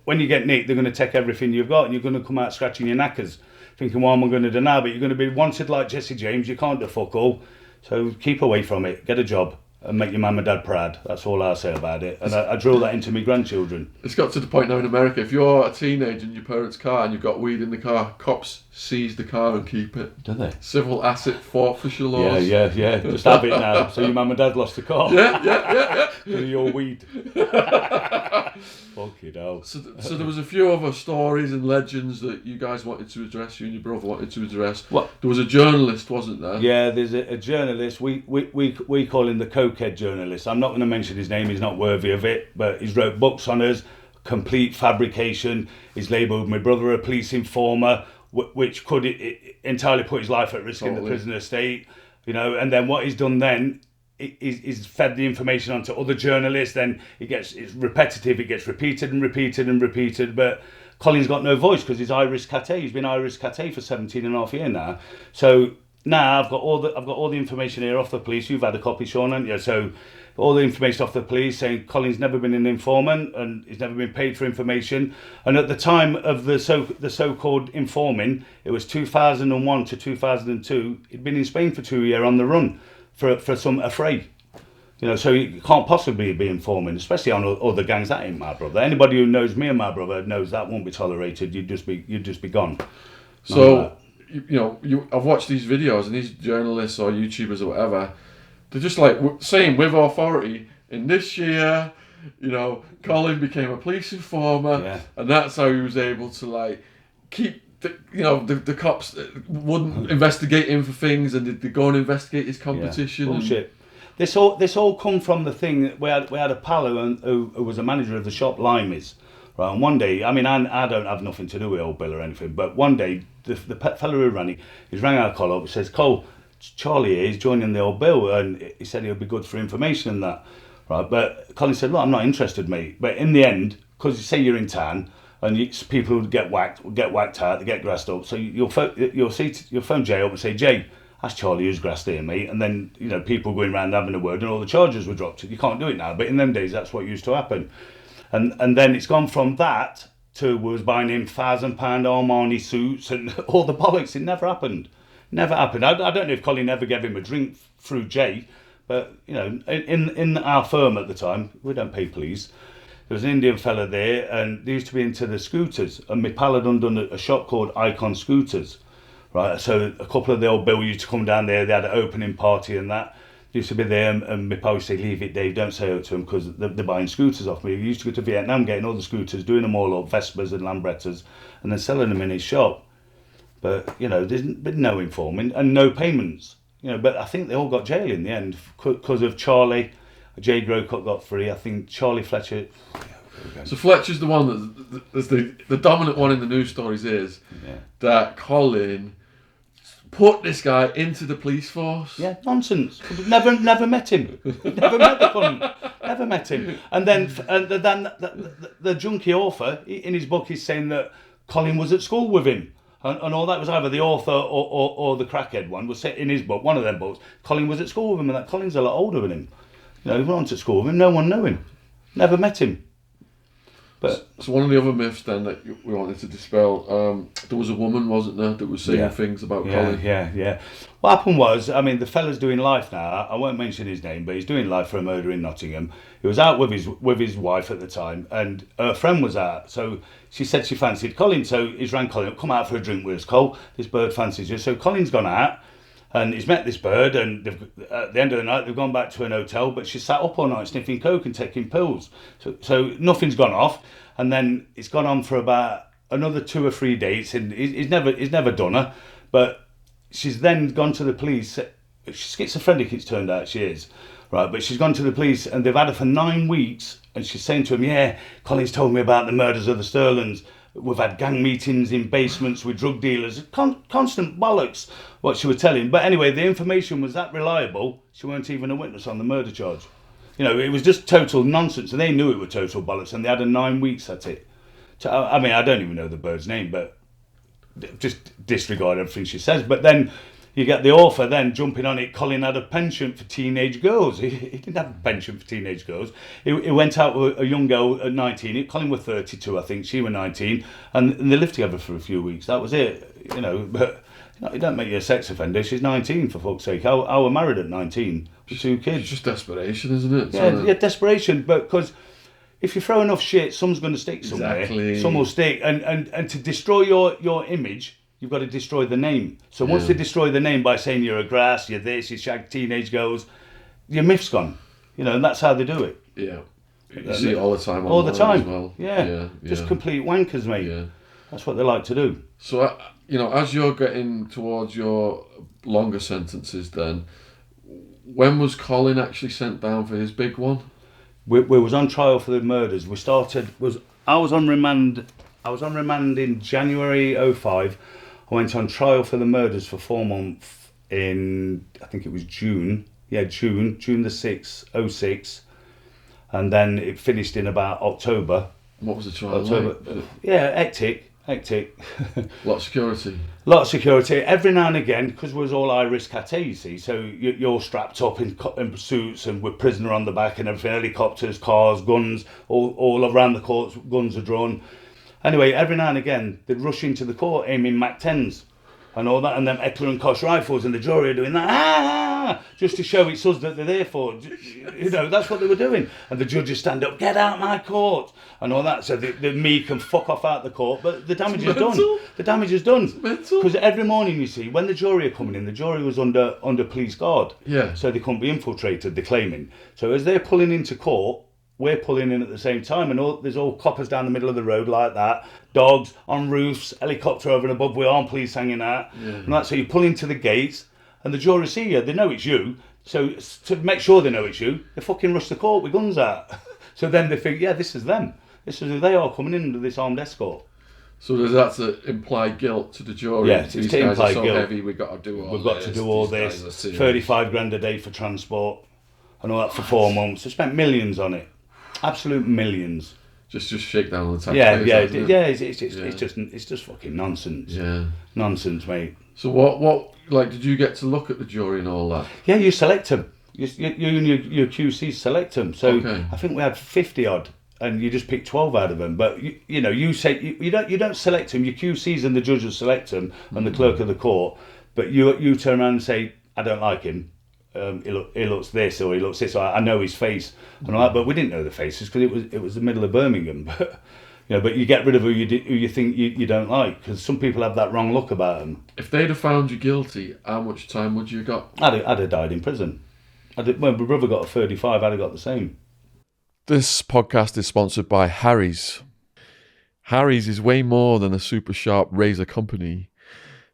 S1: when you get nicked, they're going to take everything you've got and you're going to come out scratching your knackers, thinking, what am I going to do now? But you're going to be wanted like Jesse James. You can't do fuck all. So keep away from it, get a job, and make your mum and dad proud. That's all I say about it. And I drill that into my grandchildren.
S2: It's got to the point now in America, if you're a teenager in your parents' car and you've got weed in the car, cops seize the car and keep it.
S1: Do they?
S2: Civil asset forfeiture laws.
S1: Yeah. Just have it now. So your mum and dad lost the car.
S2: Yeah.
S1: For your weed. Fucking hell.
S2: So there was a few other stories and legends that you guys wanted to address, you and your brother wanted to address.
S1: What?
S2: There was a journalist, wasn't there?
S1: Yeah, there's a journalist. We call him the cokehead journalist. I'm not going to mention his name. He's not worthy of it. But he's wrote books on us. Complete fabrication. He's labelled my brother a police informer, which could entirely put his life at risk in the prison estate. You know, and then what he's done then. He's fed the information onto other journalists, then it's repetitive, it gets repeated and repeated and repeated, but Colin's got no voice because he's Irish Cartel. He's been Irish Cartel for 17 and a half years now. So now I've got all the information here off the police. You've had a copy, Sean, haven't you? So all the information off the police saying Colin's never been an informant and he's never been paid for information. And at the time of the so-called informing, it was 2001 to 2002. He'd been in Spain for 2 years on the run for some affray. You know, so you can't possibly be informing, especially on other gangs. That ain't my brother. Anybody who knows me and my brother knows that won't be tolerated. You'd just be gone.
S2: So, I've watched these videos and these journalists or YouTubers or whatever, they're just like saying with authority, in this year, Colin became a police informer, and that's how he was able to like keep the cops wouldn't investigate him for things, and they'd go and investigate his competition.
S1: Bullshit. This all come from the thing that we had a pal who was a manager of the shop Limeys, right? And one day, I mean, I don't have nothing to do with old Bill or anything, but one day the fellow who ran it, he's rang our Col up and says, Cole, Charlie here, he's joining the old Bill, and he said he'll be good for information and that, right? But Colin said, look, I'm not interested, mate. But in the end, because you say you're in town, and people get whacked out, they get grassed up. So you'll phone Jay up and say, Jay, that's Charlie Hughes there, mate. And then, you know, people going around having a word and all the charges were dropped. You can't do it now, but in them days, that's what used to happen. And then it's gone from that to was buying him £1,000 Armani suits and all the bollocks. It never happened. Never happened. I don't know if Colin ever gave him a drink through Jay, but, you know, in our firm at the time, we don't pay police. There was an Indian fella there, and they used to be into the scooters. And my pal had done a shop called Icon Scooters, right? So a couple of the old Bill used to come down there. They had an opening party and that. They used to be there, and my pal used to say, "Leave it, Dave, don't say it to them, because they're buying scooters off me." He used to go to Vietnam, getting all the scooters, doing them all up, Vespas and Lambrettas, and then selling them in his shop. But, you know, there's been no informing and no payments. You know, but I think they all got jail in the end because of Charlie. Jay Grocott got free. I think Charlie Fletcher.
S2: So Fletcher's the one that's the dominant one in the news stories is that Colin put this guy into the police force.
S1: Yeah, nonsense. Never met him. Never met the cunt. Never met him. And then the junkie author in his book is saying that Colin was at school with him. And all that was either the author or the crackhead one was set in his book, one of them books. Colin was at school with him, and that Colin's a lot older than him. You know, he went to school with him, no one knew him. Never met him. But
S2: so one of the other myths then that we wanted to dispel, there was a woman, wasn't there, that was saying things about Colin?
S1: Yeah. What happened was, I mean, the fella's doing life now. I won't mention his name, but he's doing life for a murder in Nottingham. He was out with his wife at the time, and her friend was out. So she said she fancied Colin, so he's rang Colin, "Come out for a drink with us, Cole. This bird fancies you." So Colin's gone out, and he's met this bird, and at the end of the night, they've gone back to an hotel, but she sat up all night sniffing coke and taking pills. So nothing's gone off, and then it's gone on for about another 2 or 3 dates, and he's never done her, but she's then gone to the police. She's schizophrenic, it's turned out she is, right? But she's gone to the police, and they've had her for 9 weeks, and she's saying to him, "Yeah, Colin's told me about the murders of the Sterlings. We've had gang meetings in basements with drug dealers." Constant bollocks, what she was telling. But anyway, the information was that reliable, she weren't even a witness on the murder charge. You know, it was just total nonsense, and they knew it was total bollocks, and they had her 9 weeks at it. I mean, I don't even know the bird's name, but just disregard everything she says. But then you get the author then jumping on it. Colin had a penchant for teenage girls. He didn't have a penchant for teenage girls. He went out with a young girl at 19. Colin was 32, I think. She was 19. And they lived together for a few weeks. That was it, you know. But you know, it don't make you a sex offender. She's 19, for fuck's sake. I was married at 19 with 2 kids.
S2: It's just desperation, isn't it?
S1: Yeah, desperation. But because if you throw enough shit, some's going to stick somewhere.
S2: Exactly.
S1: Some will stick. And to destroy your image, you've got to destroy the name. So once they destroy the name by saying you're a grass, you're this, you shag teenage girls, your myth's gone. You know, and that's how they do it.
S2: Yeah. You see it all the time.
S1: All the time.
S2: As well.
S1: Yeah. Just complete wankers, mate.
S2: Yeah.
S1: That's what they like to do.
S2: So, you know, as you're getting towards your longer sentences then, when was Colin actually sent down for his big one?
S1: We was on trial for the murders. I was on remand in January 05. I went on trial for the murders for 4 months in, I think it was June. Yeah, June the 6th, 06. And then it finished in about October.
S2: What was the trial like?
S1: Yeah, hectic.
S2: Lot of security.
S1: Every now and again, because we was all high-risk Cartel, you see, so you're strapped up in suits and with prisoner on the back and everything, helicopters, cars, guns, all around the courts, guns are drawn. Anyway, every now and again, they'd rush into the court aiming Mac-10s and all that, and them Eckler & Koch rifles, and the jury are doing that, just to show it's us that they're there for. You know, that's what they were doing. And the judges stand up, "Get out my court," and all that, so the me can fuck off out the court, but the damage is done. The damage is done. Because every morning, you see, when the jury are coming in, the jury was under police guard.
S2: Yeah.
S1: So they couldn't be infiltrated, they're claiming. So as they're pulling into court, we're pulling in at the same time, and there's all coppers down the middle of the road like that, dogs on roofs, helicopter over and above with armed police hanging out, and that's so you pull into the gates, and the jury see you, they know it's you, so to make sure they know it's you, they fucking rush the court with guns out. So then they think, yeah, this is them, this is who they are coming in under this armed escort.
S2: So does that to imply guilt to the jury?
S1: Yeah, it's
S2: These
S1: to
S2: guys
S1: imply
S2: are so
S1: guilt.
S2: heavy, we've got to do all this.
S1: 35 grand a day for transport, and all that for 4 months. They spent millions on it. Absolute millions.
S2: Just shake down on the taxpayers.
S1: It's just fucking nonsense.
S2: Yeah,
S1: nonsense, mate.
S2: So what Like, did you get to look at the jury and all that?
S1: Yeah, you select them. You and your QC select them. So
S2: Okay.
S1: I think we had 50 odd, and you just pick 12 out of them. But you say you don't select them. Your QCs and the judge will select them, and the clerk of the court. But you turn around and say, I don't like him. He looks this or he looks this. Or I know his face and all that. But we didn't know the faces because it was the middle of Birmingham. But but you get rid of who you think you don't like, because some people have that wrong look about them.
S2: If they'd have found you guilty, how much time would you have got?
S1: I'd have died in prison. When my brother got a 35, I'd have got the same.
S2: This podcast is sponsored by Harry's. Harry's is way more than a super sharp razor company.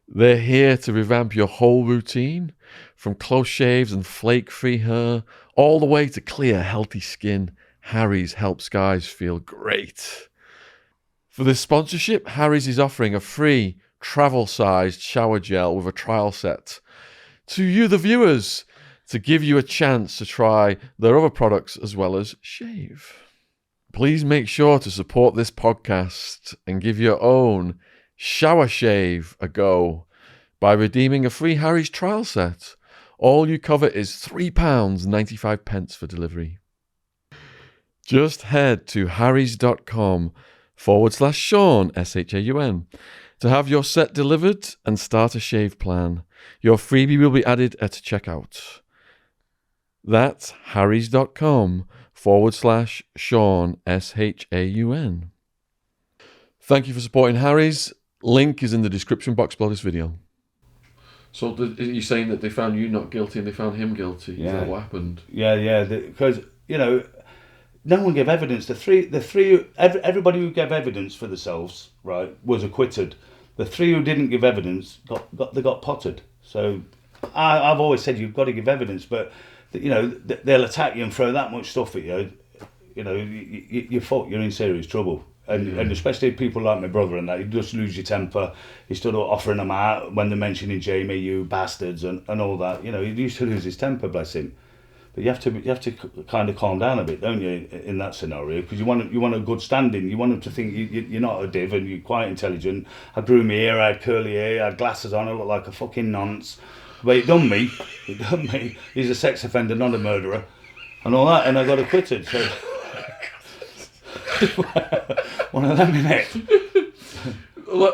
S2: They're here to revamp your whole routine, from close shaves and flake-free hair, all the way to clear, healthy skin. Harry's helps guys feel great. For this sponsorship, Harry's is offering a free travel-sized shower gel with a trial set to you, the viewers, to give you a chance to try their other products as well as shave. Please make sure to support this podcast and give your own shower shave a go by redeeming a free Harry's trial set. All you cover is £3.95 for delivery. Just head to harrys.com/Shaun, SHAUN, to have your set delivered and start a shave plan. Your freebie will be added at checkout. That's harrys.com/Shaun, SHAUN. Thank you for supporting Harry's. Link is in the description box below this video. So are you saying that they found you not guilty and they found him guilty? Yeah. Is that what happened?
S1: Yeah, because, no one gave evidence. Everybody who gave evidence for themselves, right, was acquitted. The three who didn't give evidence got potted. So I've always said you've got to give evidence, but they'll attack you and throw that much stuff at you. You're in serious trouble. And especially people like my brother and that, you just lose your temper. He stood up offering them out when they're mentioning Jamie, you bastards, and all that. He used to lose his temper, bless him. But you have to kind of calm down a bit, don't you, in that scenario? Because you want a good standing. You want them to think you're not a div and you're quite intelligent. I grew my hair, I had curly hair, I had glasses on, I looked like a fucking nonce. But it done me. He's a sex offender, not a murderer, and all that. And I got acquitted. So one of them, innit?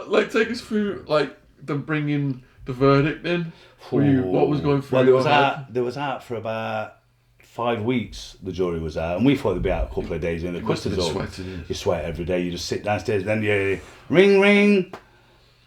S2: Like, take us through them bringing the verdict in. What was going through?
S1: Well, there was out for about 5 weeks. The jury was out, and we thought they'd be out a couple of days. And the quitters all. You sweat every day. You just sit downstairs, then you ring ring.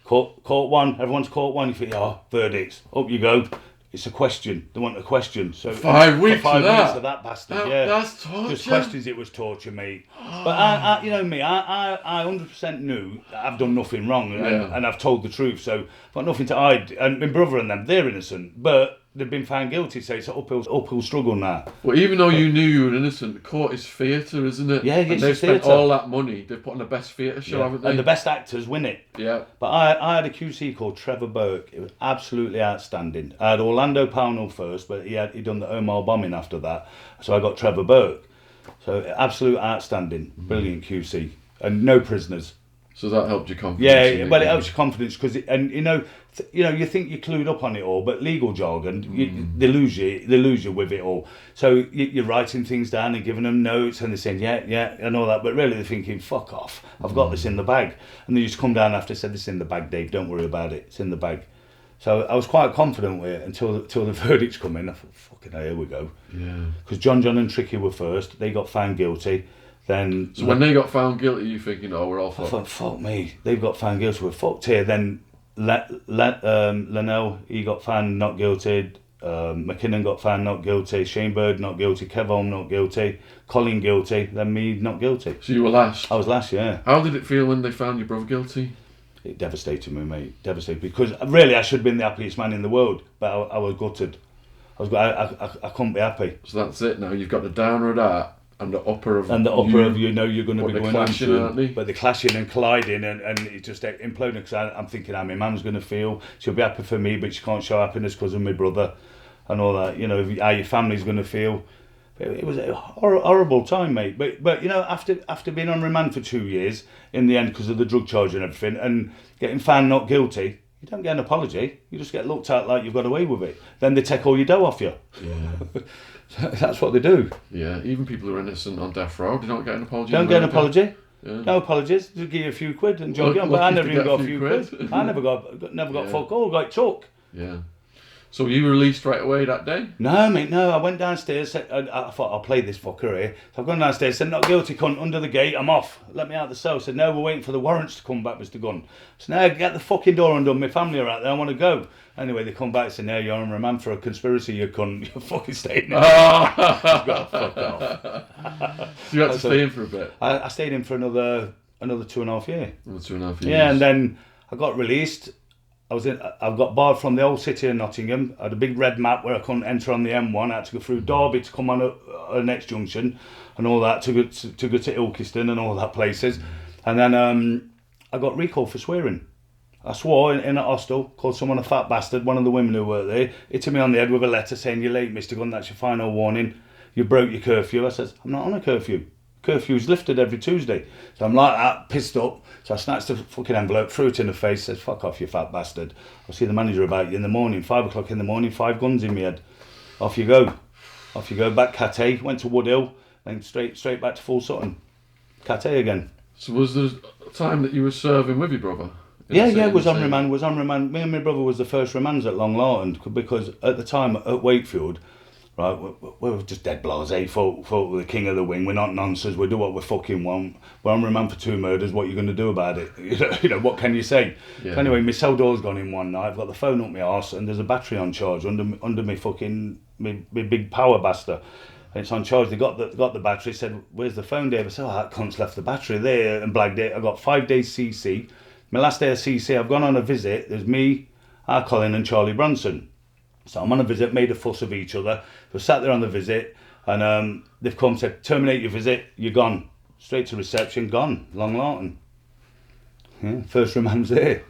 S1: Court one. Everyone's court one. You think, verdicts. Up you go. It's a question. They want a question. So
S2: 5 weeks.
S1: 5 weeks of that bastard.
S2: That's torture.
S1: Just questions. It was torture, mate. But I 100% knew that I've done nothing wrong, and I've told the truth. So I've got nothing to hide. And my brother and them, they're innocent, but they've been found guilty. So it's an uphill struggle now.
S2: Well, even though you knew you were innocent, the court is theatre, isn't it?
S1: Yeah, it's
S2: and they've spent
S1: theatre.
S2: all that money. They've put on the best theatre show, haven't they?
S1: And the best actors win it.
S2: Yeah.
S1: But I had a QC called Trevor Burke. It was absolutely outstanding. I had Orlando Pownell first, but he'd done the Omar bombing after that. So I got Trevor Burke. So absolute outstanding, brilliant QC, and no prisoners.
S2: So that helped your confidence.
S1: Yeah, well, it helps your confidence because, you think you're clued up on it all, but legal jargon, they lose you with it all. So you're writing things down and giving them notes, and they're saying yeah, and all that, but really they're thinking, fuck off, I've got this in the bag, and they just come down after said, this in the bag, Dave, don't worry about it, it's in the bag. So I was quite confident with it until the verdicts come in. I thought, fucking hell, here we go. Yeah. Because John and Tricky were first. They got found guilty. Then.
S2: So when they got found guilty, you thinking, we're all fucked. I
S1: thought, fuck me, they've got found guilty. We're fucked here. Then Linnell, he got found not guilty. McKinnon got found not guilty. Shane Bird not guilty. Kev Holm not guilty. Colin guilty. Then me not guilty.
S2: So you were last.
S1: I was last. Yeah.
S2: How did it feel when they found your brother guilty?
S1: It devastated me, mate. Devastated, because really I should have been the happiest man in the world, but I was gutted. I couldn't be happy.
S2: So that's it now. You've got the downer of that and the upper of
S1: you're going to be going on
S2: to, aren't they?
S1: But they're clashing and colliding, and it's just imploding. Because I'm thinking how my mum's going to feel. She'll be happy for me, but she can't show happiness because of my brother and all that. How your family's going to feel. It was a horrible time, mate. But after being on remand for 2 years, in the end, because of the drug charge and everything, and getting found not guilty, You don't get an apology. You just get looked at like you've got away with it. Then they take all your dough off you.
S2: Yeah.
S1: That's what they do.
S2: Yeah, even people who are innocent on death row, they don't get an apology.
S1: Don't get an apology.
S2: Yeah.
S1: No apologies. Just give you a few quid and jog on. But I never even got a few quid. I never got fuck all. Got took.
S2: Yeah. So were you released right away that day?
S1: No, mate, no. I went downstairs. I thought, I'll play this fucker here. So I've gone downstairs, said, not guilty, cunt, under the gate, I'm off. Let me out the cell. Said, no, we're waiting for the warrants to come back, Mr. Gunn. So now get the fucking door undone. My family are out there. I want to go. Anyway, they come back and say, no, you're on remand for a conspiracy, you cunt. You're fucking staying there. I've got to fuck off.
S2: So you had to stay in for a bit?
S1: I stayed in for another 2.5 years.
S2: Another 2.5 years.
S1: Yeah, and then I got released. I got barred from the old city of Nottingham. I had a big red map where I couldn't enter on the M1. I had to go through Derby to come on a next junction and all that, to go to Ilkeston and all that places. And then I got recalled for swearing. I swore in a hostel, called someone a fat bastard, one of the women who worked there. Hit me on the head with a letter saying, you're late, Mr. Gunn, that's your final warning. You broke your curfew. I says, I'm not on a curfew. Curfew's lifted every Tuesday. So I'm like that, pissed up. So I snatched the fucking envelope, threw it in the face, says, fuck off, you fat bastard. I'll see the manager about you in the morning, 5 o'clock in the morning, 5 guns in my head. Off you go. Off you go, back Cartel, went to Woodhill, then straight back to Full Sutton. Cartel again.
S2: So was there a time that you were serving with your brother?
S1: Yeah, was on remand. Me and my brother was the first remands at Long Larton, because at the time at Wakefield, right, we were just dead blasé, thought we're the king of the wing, we're not nonsense, we do what we fucking want, we're on remand for 2 murders, what are you going to do about it? You know, what can you say?
S2: Yeah.
S1: So anyway, my cell door's gone in one night, I've got the phone up my arse, and there's a battery on charge under my fucking, my big power baster. And it's on charge. They got the battery, said, where's the phone, Dave? I said, oh, that cunt's left the battery there, and blagged it. I got 5 days CC. My last day of CC, I've gone on a visit. There's me, Colin and Charlie Bronson. So I'm on a visit, made a fuss of each other. We sat there on the visit, and they've come, said, terminate your visit, you're gone. Straight to reception, gone. Long Larton. Yeah, first remand's there.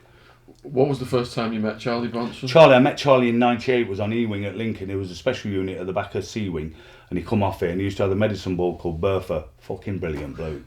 S2: What was the first time you met Charlie Bronson?
S1: I met Charlie in 98, was on E-Wing at Lincoln. It was a special unit at the back of C-Wing, and he come off it, and he used to have a medicine ball called Bertha. Fucking brilliant bloke.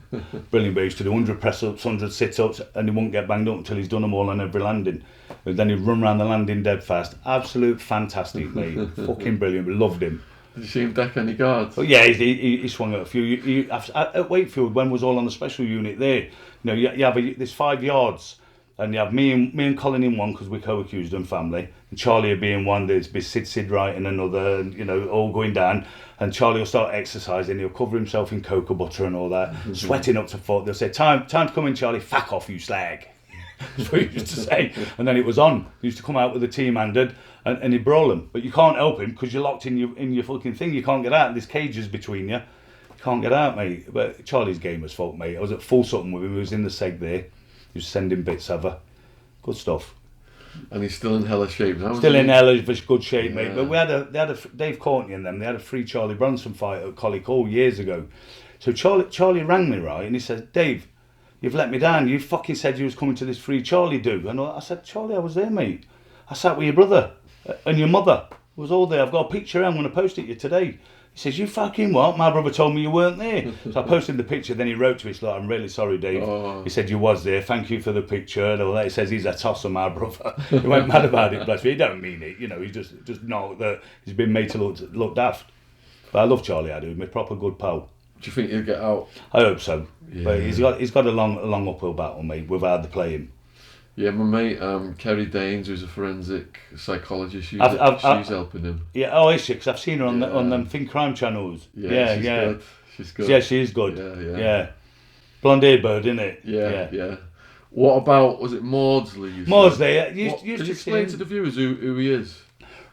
S1: Brilliant, but he used to do 100 press-ups, 100 sit-ups, and he wouldn't get banged up until he's done them all on every landing. And then he'd run around the landing dead fast. Absolute fantastic, mate. Fucking brilliant. We loved him.
S2: Did you see him deck any guards?
S1: But yeah, he swung at a few. At Wakefield, when was all on the special unit there, you know, you have there's 5 yards. And you have me and Colin in one, because we're co-accused and family, and Charlie will be in one. There's be Sid right in another, and you know, all going down. And Charlie will start exercising. He'll cover himself in cocoa butter and all that, sweating up to foot. They'll say, "Time to come in, Charlie. Fuck off, you slag." That's what he used to say. And then it was on. He used to come out with the team-handed, and he'd brawl them. But you can't help him because you're locked in your fucking thing. You can't get out. There's cages between you. You can't get out, mate. But Charlie's game as fault, mate. I was at Full Sutton with him. He was in the seg there. He was sending bits over. Good stuff.
S2: And he's still in hellish shape now.
S1: Still in hellish good shape, mate. But they had a Dave Courtney and them. They had a free Charlie Bronson fight at Collie Hall years ago. So Charlie rang me, right, and he said, Dave, you've let me down. You fucking said you was coming to this free Charlie do. And I said, Charlie, I was there, mate. I sat with your brother and your mother. It was all there. I've got a picture. I'm going to post it you today. He says, you fucking what? My brother told me you weren't there. So I posted the picture, then he wrote to me, he's like, I'm really sorry, Dave. Oh. He said, you was there, thank you for the picture. And all that. He says, he's a tosser, my brother. He went mad about it, bless me. He don't mean it, you know, he's just know that he's been made to look daft. But I love Charlie, I do, he's my proper good pal.
S2: Do you think he'll get out?
S1: I hope so. Yeah. But he's got a long uphill battle, mate, with how they play him.
S2: Yeah, my mate Kerry Danes, who's a forensic psychologist, she's helping him.
S1: Yeah, oh, is she? Because I've seen her on them Think Crime channels.
S2: Yeah, good. She's good.
S1: Yeah, she is good. Yeah. Blonde haired bird, isn't it?
S2: Yeah. What about, was it Maudsley?
S1: Maudsley, yeah.
S2: Can you explain to the viewers who he is?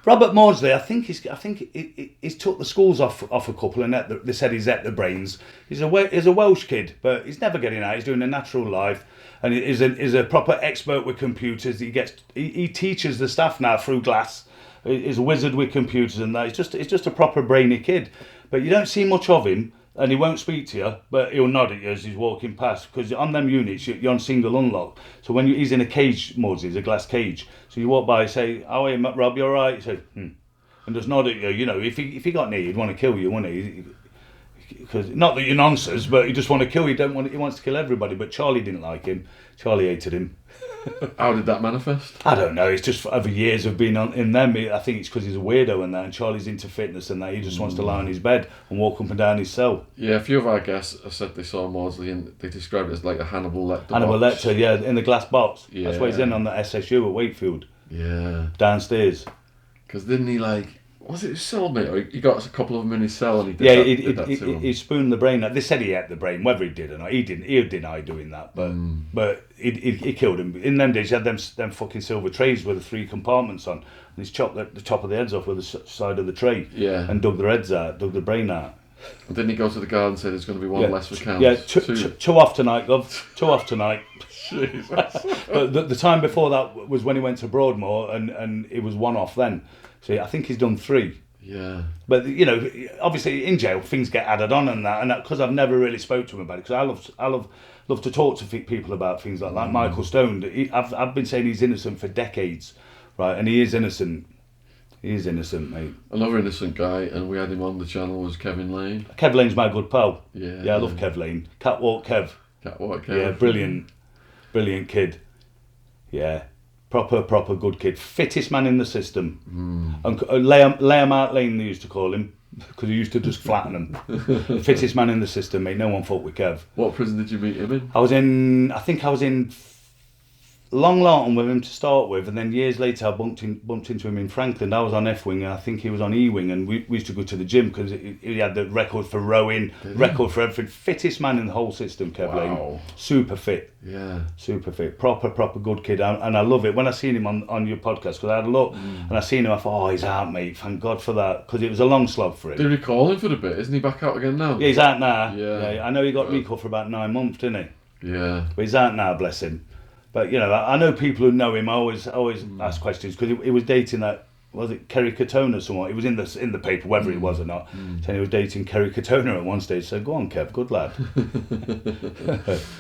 S1: Robert Maudsley, I think he's took the schools off a couple, and they said he's ate the brains. He's a Welsh kid, but he's never getting out. He's doing a natural life, and he's a proper expert with computers. He teaches the staff now through glass. He's a wizard with computers and that. He's just a proper brainy kid, but you don't see much of him. And he won't speak to you, but he'll nod at you as he's walking past. Because on them units, you're on single unlock. So when he's in a cage, Maudsley, it's a glass cage. So you walk by and say, how are you, Rob, you all right? He says, And just nod at you. You know, if he got near, he'd want to kill you, wouldn't he? Because not that you're nonsense, but he just want to kill you. He wants to kill everybody. But Charlie didn't like him. Charlie hated him.
S2: How did that manifest?
S1: I don't know. It's just over years of being in them. I think it's because he's a weirdo and that, and Charlie's into fitness and that. He just wants to lie on his bed and walk up and down his cell.
S2: Yeah, a few of our guests have said they saw Maudsley and they described it as like a Hannibal Lecter
S1: Hannibal
S2: box.
S1: Lecter, yeah, in the glass box.
S2: Yeah.
S1: That's why he's in on the SSU at Wakefield.
S2: Yeah.
S1: Downstairs.
S2: Because didn't he was it his cellmate? Or he got a couple of them in his cell and he did that to him.
S1: He spooned the brain out. They said he ate the brain, whether he did or not. He didn't. He denied doing that, but he killed him. In them days, he had them fucking silver trays with the 3 compartments on, and he's chopped the top of the heads off with the side of the tray, and dug their heads out, dug the brain out.
S2: And didn't he go to the guard and say there's going to be one less for counts?
S1: Yeah, two off tonight, love. 2 off tonight.
S2: Jesus.
S1: But the time before that was when he went to Broadmoor, and it was 1 off then. So I think he's done 3.
S2: Yeah.
S1: But obviously in jail things get added on and that because I've never really spoke to him about it, because I love to talk to people about things like that. Michael Stone, I've been saying he's innocent for decades, right? And he is innocent. He is innocent, mate.
S2: Another innocent guy, and we had him on the channel, was Kevin Lane.
S1: Kev Lane's my good pal.
S2: Yeah.
S1: I love Kev Lane. Catwalk Kev.
S2: Catwalk Kev.
S1: Yeah, brilliant kid. Yeah. Proper good kid. Fittest man in the system. And lay him out lane, they used to call him, because he used to just flatten him. Fittest man in the system, mate. No one fought with Kev.
S2: What prison did you meet him in?
S1: I think I was in Long Larton with him to start with, and then years later I bumped into him in Franklin. I was on F-wing and I think he was on E-wing, and we used to go to the gym because he had the record for rowing, record for everything. Fittest man in the whole system, Kev Lane. Super fit.
S2: Yeah.
S1: Super fit. Proper good kid. And I love it. When I seen him on your podcast, because I had a look and I seen him, I thought, he's out, mate. Thank God for that, because it was a long slog for him.
S2: Did you recall him for a bit? Isn't he back out again now?
S1: Yeah, he's out now.
S2: Yeah.
S1: I know he got recalled for about 9 months, didn't he?
S2: Yeah.
S1: But he's out now, bless him. But I know people who know him. I always ask questions, because he was dating that, was it Kerry Katona or someone? It was in the paper, whether it was or not. Saying he was dating Kerry Katona at one stage. So go on, Kev, good lad.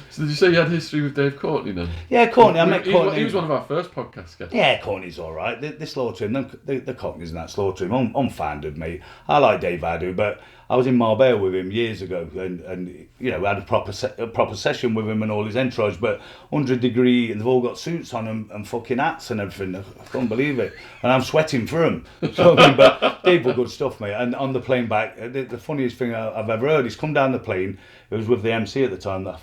S2: So did you say you had history with Dave Courtney then?
S1: Yeah, Courtney. I met Courtney.
S2: He was one of our first podcast guests.
S1: Yeah, Courtney's all right. They slaughter him. The Cockneys and that slaughter him. I'm fond of mate. I like Dave Adu, but I was in Marbella with him years ago, and we had a proper session with him and all his entourage. But 100 degree, and they've all got suits on and fucking hats and everything. I can't believe it. And I'm sweating for them. So, but Dave were good stuff, mate. And on the plane back, the funniest thing I've ever heard, he's come down the plane. It was with the MC at the time. I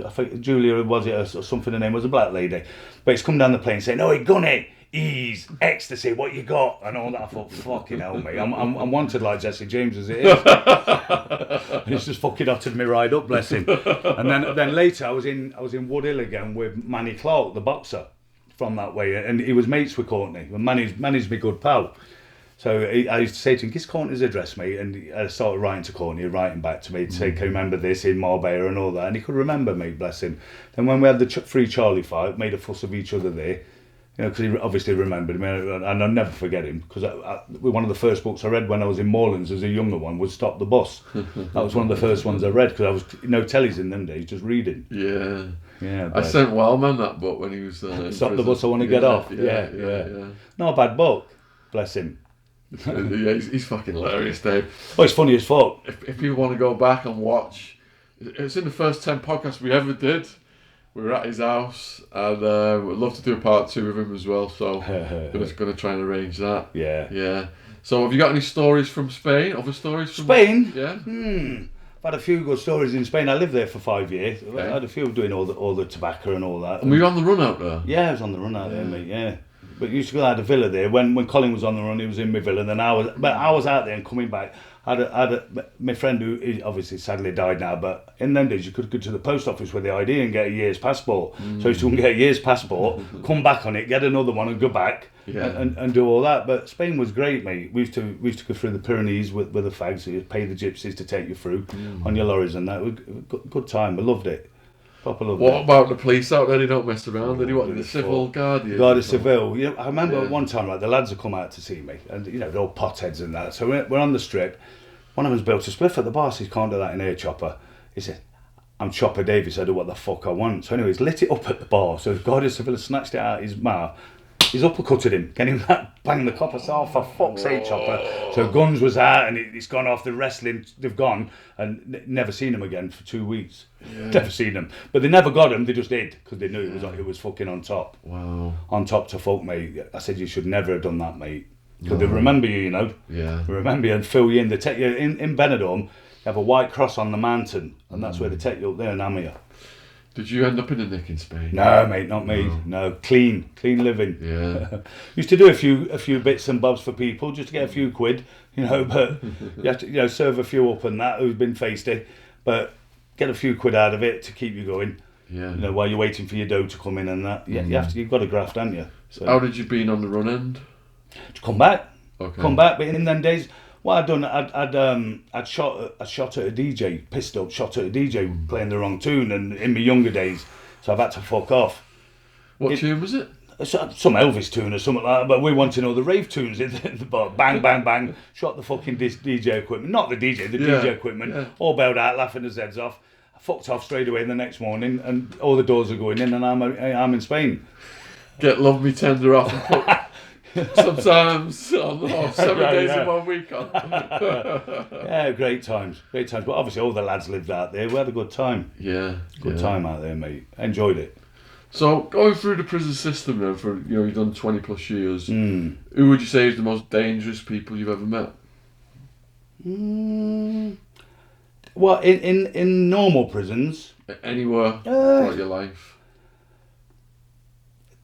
S1: think Julia, was it, or something, her name was, a black lady. But he's come down the plane saying, "Oh, Gunny, ease, ecstasy, what you got?" and all that. I thought, fucking hell, mate. I'm wanted like Jesse James as it is. And he's just fucking hotted me right up, bless him. And then later I was in Woodhill again with Manny Clark, the boxer from that way, and he was mates with Courtney. And Manny's my good pal. So I used to say to him, "Give Courtney's address, mate," and I started writing to Courtney, writing back to me to say, "Can you remember this in Marbella and all that?" And he could remember me, bless him. Then when we had the Free Charlie fight, made a fuss of each other there, because he obviously remembered me, and I'll never forget him, because one of the first books I read when I was in Moorlands as a younger one was Stop the Bus. That was one of the first ones I read, because I was no tellies in them days, just reading.
S2: Yeah. I sent Wildman that book when he was
S1: Stop the Bus, I Want to Get Off. Yeah. Not a bad book, bless him.
S2: Yeah, he's fucking hilarious, Dave.
S1: Oh, he's funny as fuck.
S2: If you want to go back and watch, it's in the first 10 podcasts we ever did. We were at his house, and we'd love to do a part 2 with him as well. So we're just going to try and arrange that. Yeah. So have you got any stories from Spain? Other stories from
S1: Spain?
S2: Yeah.
S1: I've had a few good stories in Spain. I lived there for 5 years. Okay. I had a few doing all the tobacco and all that.
S2: And were you on the run out there?
S1: Yeah, I was on the run out there, mate. Yeah. But you used to go out to villa there. When Colin was on the run, he was in my villa. And then I was out there and coming back. My friend who obviously sadly died now, but in them days you could go to the post office with the ID and get a year's passport. So you could get a year's passport, come back on it, get another one and go back and do all that. But Spain was great, mate. We used to go through the Pyrenees with the fags, so you'd pay the gypsies to take you through on your lorries and that. It was good time. I loved it.
S2: What about the police out there? They don't mess around. Did he want the civil guard?
S1: Guard of Civil. I remember one time, like, the lads would come out to see me, and they're all potheads and that. So we're on the strip. One of them's built a spliff at the bar. Says, "Can't do that in here, Chopper." He said, "I'm Chopper Davis. I do what the fuck I want." So anyway, he's lit it up at the bar. So the Guard of Civil snatched it out of his mouth, He's uppercutted him, getting that bang the copper. So, for fuck's sake, chopper. So Guns was out, and it's gone off the wrestling. They've gone and never seen him again for 2 weeks.
S2: Yeah.
S1: Never seen him, but they never got him. They just did because they knew it was fucking on top.
S2: Wow.
S1: On top to fuck, mate. I said you should never have done that, mate. Because they remember you, you know.
S2: Yeah.
S1: They remember you and fill you in. They take you in Benidorm. You have a white cross on the mountain, and that's where they take you up there and hammer you.
S2: Did you end up in a nick in Spain?
S1: No, mate, not me. No, clean living.
S2: Yeah.
S1: Used to do a few bits and bobs for people just to get a few quid, you know. But you have to, you know, serve a few up and that who's been feisty, but get a few quid out of it to keep you going.
S2: Yeah.
S1: You know, while you're waiting for your dough to come in and that. Yeah, you've got to graft, haven't you? So
S2: How did you been on the run end?
S1: to come back.
S2: Okay.
S1: Come back, but in them days, what I'd done, I'd shot at a DJ, pissed up, shot at a DJ playing the wrong tune, and in my younger days, so I've had to fuck off.
S2: What tune was it?
S1: Some Elvis tune or something like that, but we wanted all the rave tunes in the bar. Bang, bang, bang, shot the fucking DJ equipment, not the DJ, the DJ equipment, all bailed out, laughing his heads off. I fucked off straight away the next morning, and all the doors are going in, and I'm in Spain.
S2: Get Love Me Tender off and put sometimes 7 days in 1 week on.
S1: Yeah, great times. But obviously all the lads lived out there. We had a good time.
S2: Yeah.
S1: Good time out there, mate. Enjoyed it.
S2: So going through the prison system then for you've done 20 plus years, who would you say is the most dangerous people you've ever met?
S1: Well, in normal prisons,
S2: Anywhere throughout your life.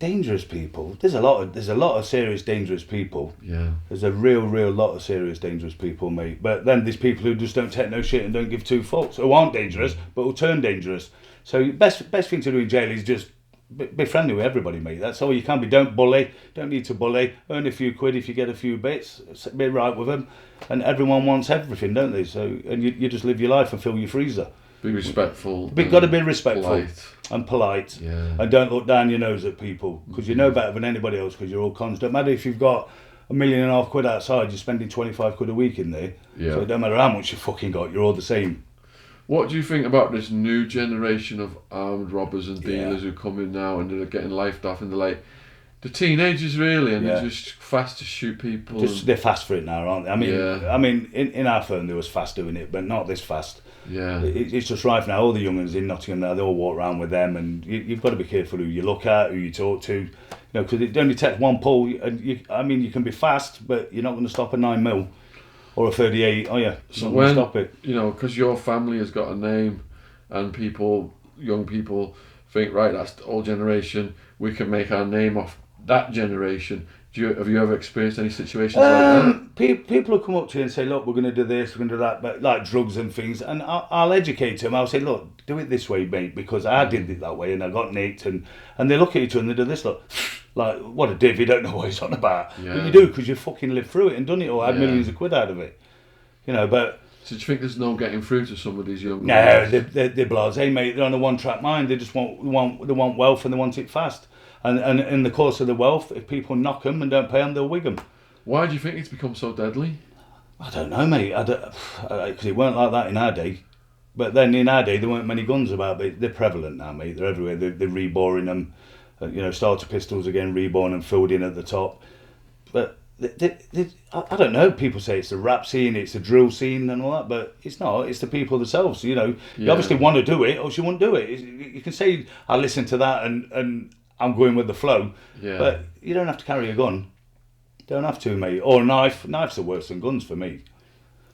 S1: dangerous people. There's a lot of serious dangerous people.
S2: Yeah.
S1: There's a real lot of serious dangerous people, mate. But then there's people who just don't take no shit and don't give two fucks, who aren't dangerous but will turn dangerous. So best thing to do in jail is just be friendly with everybody, mate. That's all you can be. Don't bully. Don't need to bully. Earn a few quid if you get a few bits. Be right with them. And everyone wants everything, don't they? So and you just live your life and fill your freezer.
S2: Be respectful.
S1: You've got to be respectful
S2: Polite.
S1: and polite.
S2: Yeah.
S1: And don't look down your nose at people because you know better than anybody else because you're all cons. Don't matter if you've got £1.5 million outside, you're spending 25 quid a week in there.
S2: Yeah.
S1: So it don't matter how much you fucking got, you're all the same.
S2: What do you think about this new generation of armed robbers and dealers who come in now and they're getting lifed off and they're like, the teenagers really, and they're just fast to shoot people.
S1: They're fast for it now, aren't they? I mean, in our firm they was fast doing it, but not this fast.
S2: Yeah.
S1: It's just rife now. All the young ones in Nottingham now, they all walk around with them, and you've got to be careful who you look at, who you talk to, you know, because it only takes one pull, and you can be fast, but you're not going to stop a 9mm or a 38, are you?
S2: So
S1: You're not
S2: when,
S1: gonna stop it.
S2: you know, because your family has got a name, and young people think, right, that's the old generation, we can make our name off that generation. Have you ever experienced any situations like that?
S1: People will come up to you and say, look, we're going to do this, we're going to do that, but like drugs and things, and I'll educate them. I'll say, look, do it this way, mate, because I did it that way and I got nicked, and they look at you and they do this, look, like, what a div, you don't know what he's on about.
S2: Yeah.
S1: But you do, because you fucking lived through it and done it or had
S2: Yeah.
S1: millions of quid out of it. You know, but...
S2: So do you think there's no getting through to some of these young
S1: No,
S2: guys?
S1: they're blasé, mate. They're on a one-track mind. They just want wealth and they want it fast. And in the course of the wealth, if people knock them and don't pay them, they'll wig them.
S2: Why do you think it's become so deadly?
S1: I don't know, mate. Because it weren't like that in our day. But then in our day, there weren't many guns about, but they're prevalent now, mate. They're everywhere. They're reboring them. You know, starter pistols again, reborn and filled in at the top. But I don't know. People say it's a rap scene, it's a drill scene and all that, but it's not. It's the people themselves. You know, you obviously want to do it, or you won't do it. You can say, I listen to that and I'm going with the flow, but you don't have to carry a gun. Don't have to, mate. Or a knife. Knives are worse than guns for me.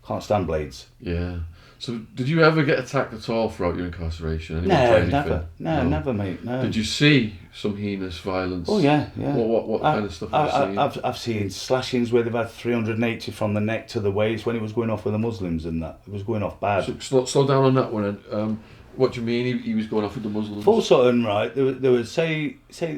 S1: Can't stand blades.
S2: Yeah. So did you ever get attacked at all throughout your incarceration? Anyone
S1: No,
S2: try anything?
S1: never. No, never, mate. No.
S2: Did you see some heinous violence?
S1: Oh yeah.
S2: What kind of stuff have you seen?
S1: I've seen slashings where they've had 380 from the neck to the waist when it was going off with the Muslims and that. It was going off bad.
S2: So, slow down on that one. What do you mean he was going off with the Muslims?
S1: Full Sutton, right? There was say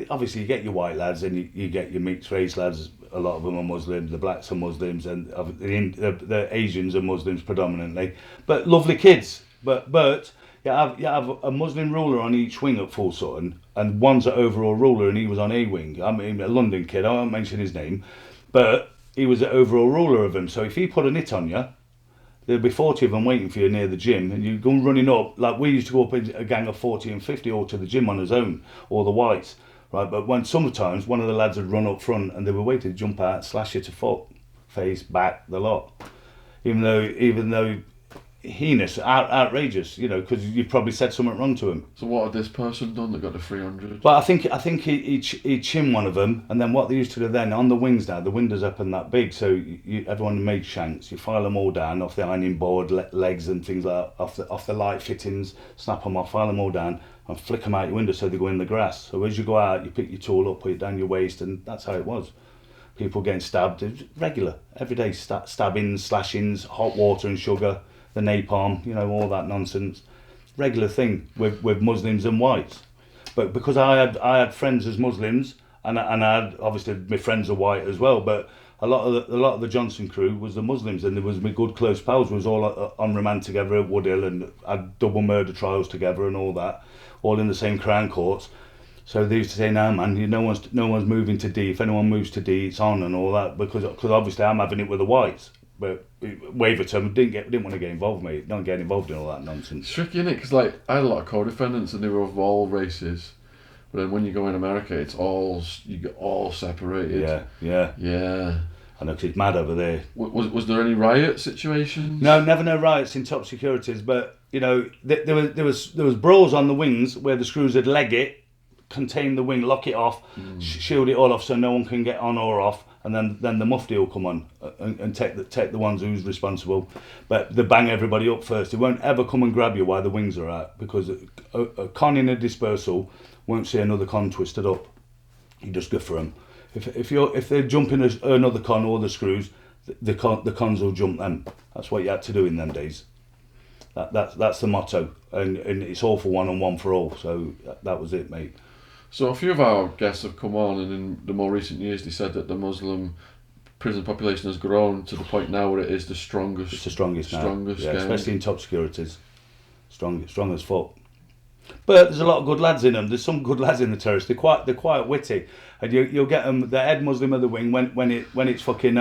S1: obviously you get your white lads and you get your mixed race lads. A lot of them are Muslims. The blacks are Muslims, and the Asians are Muslims predominantly. But lovely kids. But you have a Muslim ruler on each wing at Full Sutton, and one's an overall ruler, and he was on a wing. I mean, a London kid. I won't mention his name, but he was the overall ruler of them. So if he put a nit on you, there'd be 40 of them waiting for you near the gym, and you go running up. Like we used to go up in a gang of 40 and 50 all to the gym on his own, all the whites. right? But when sometimes one of the lads would run up front and they were waiting to jump out, slash you to foot, face, back, the lot. Even though heinous, outrageous, you know, because you probably said something wrong to him.
S2: So what had this person done that got the 300?
S1: But I think he chinned one of them, and then what they used to do then on the wings now, the windows up and that big, so everyone made shanks. You file them all down off the ironing board, legs and things like that, off the light fittings, snap them off, file them all down, and flick them out your window so they go in the grass. So as you go out, you pick your tool up, put it down your waist, and that's how it was. People getting stabbed, it was regular, everyday stabbings, slashings, hot water and sugar, the napalm, you know, all that nonsense. Regular thing with Muslims and whites. But because I had friends as Muslims, and I had, obviously my friends are white as well, but a lot of the Johnson crew was the Muslims, and there was my good close pals was all on remand together at Woodhill and had double murder trials together and all that, all in the same Crown Courts. So they used to say, no man, no one's moving to D. If anyone moves to D, it's on and all that, because obviously I'm having it with the whites. But Waverton didn't want to get involved, mate. Don't get involved in all that nonsense.
S2: It's tricky, innit? Because like I had a lot of co-defendants, and they were of all races. But then when you go in America, you get all separated. Yeah.
S1: I know, 'cause it's mad over there.
S2: Was there any riot situations?
S1: No, never no riots in top securities. But you know, there was brawls on the wings where the screws would leg it, contain the wing, lock it off, shield it all off so no one can get on or off. And then the mufti will come on and take the ones who's responsible. But they bang everybody up first. They won't ever come and grab you while the wings are out, because a con in a dispersal won't see another con twisted up. You just go for them. If they're jumping another con or the screws, the cons will jump them. That's what you had to do in them days. That's the motto, and it's all for one and one for all. So that was it, mate.
S2: So a few of our guests have come on, and in the more recent years they said that the Muslim prison population has grown to the point now where it is the strongest.
S1: It's the strongest now.
S2: Strongest,
S1: yeah, especially in top securities. Strong as fuck. But there's a lot of good lads in them. There's some good lads in the terrace. They're quite witty, and you'll get them. The head Muslim of the wing when it's fucking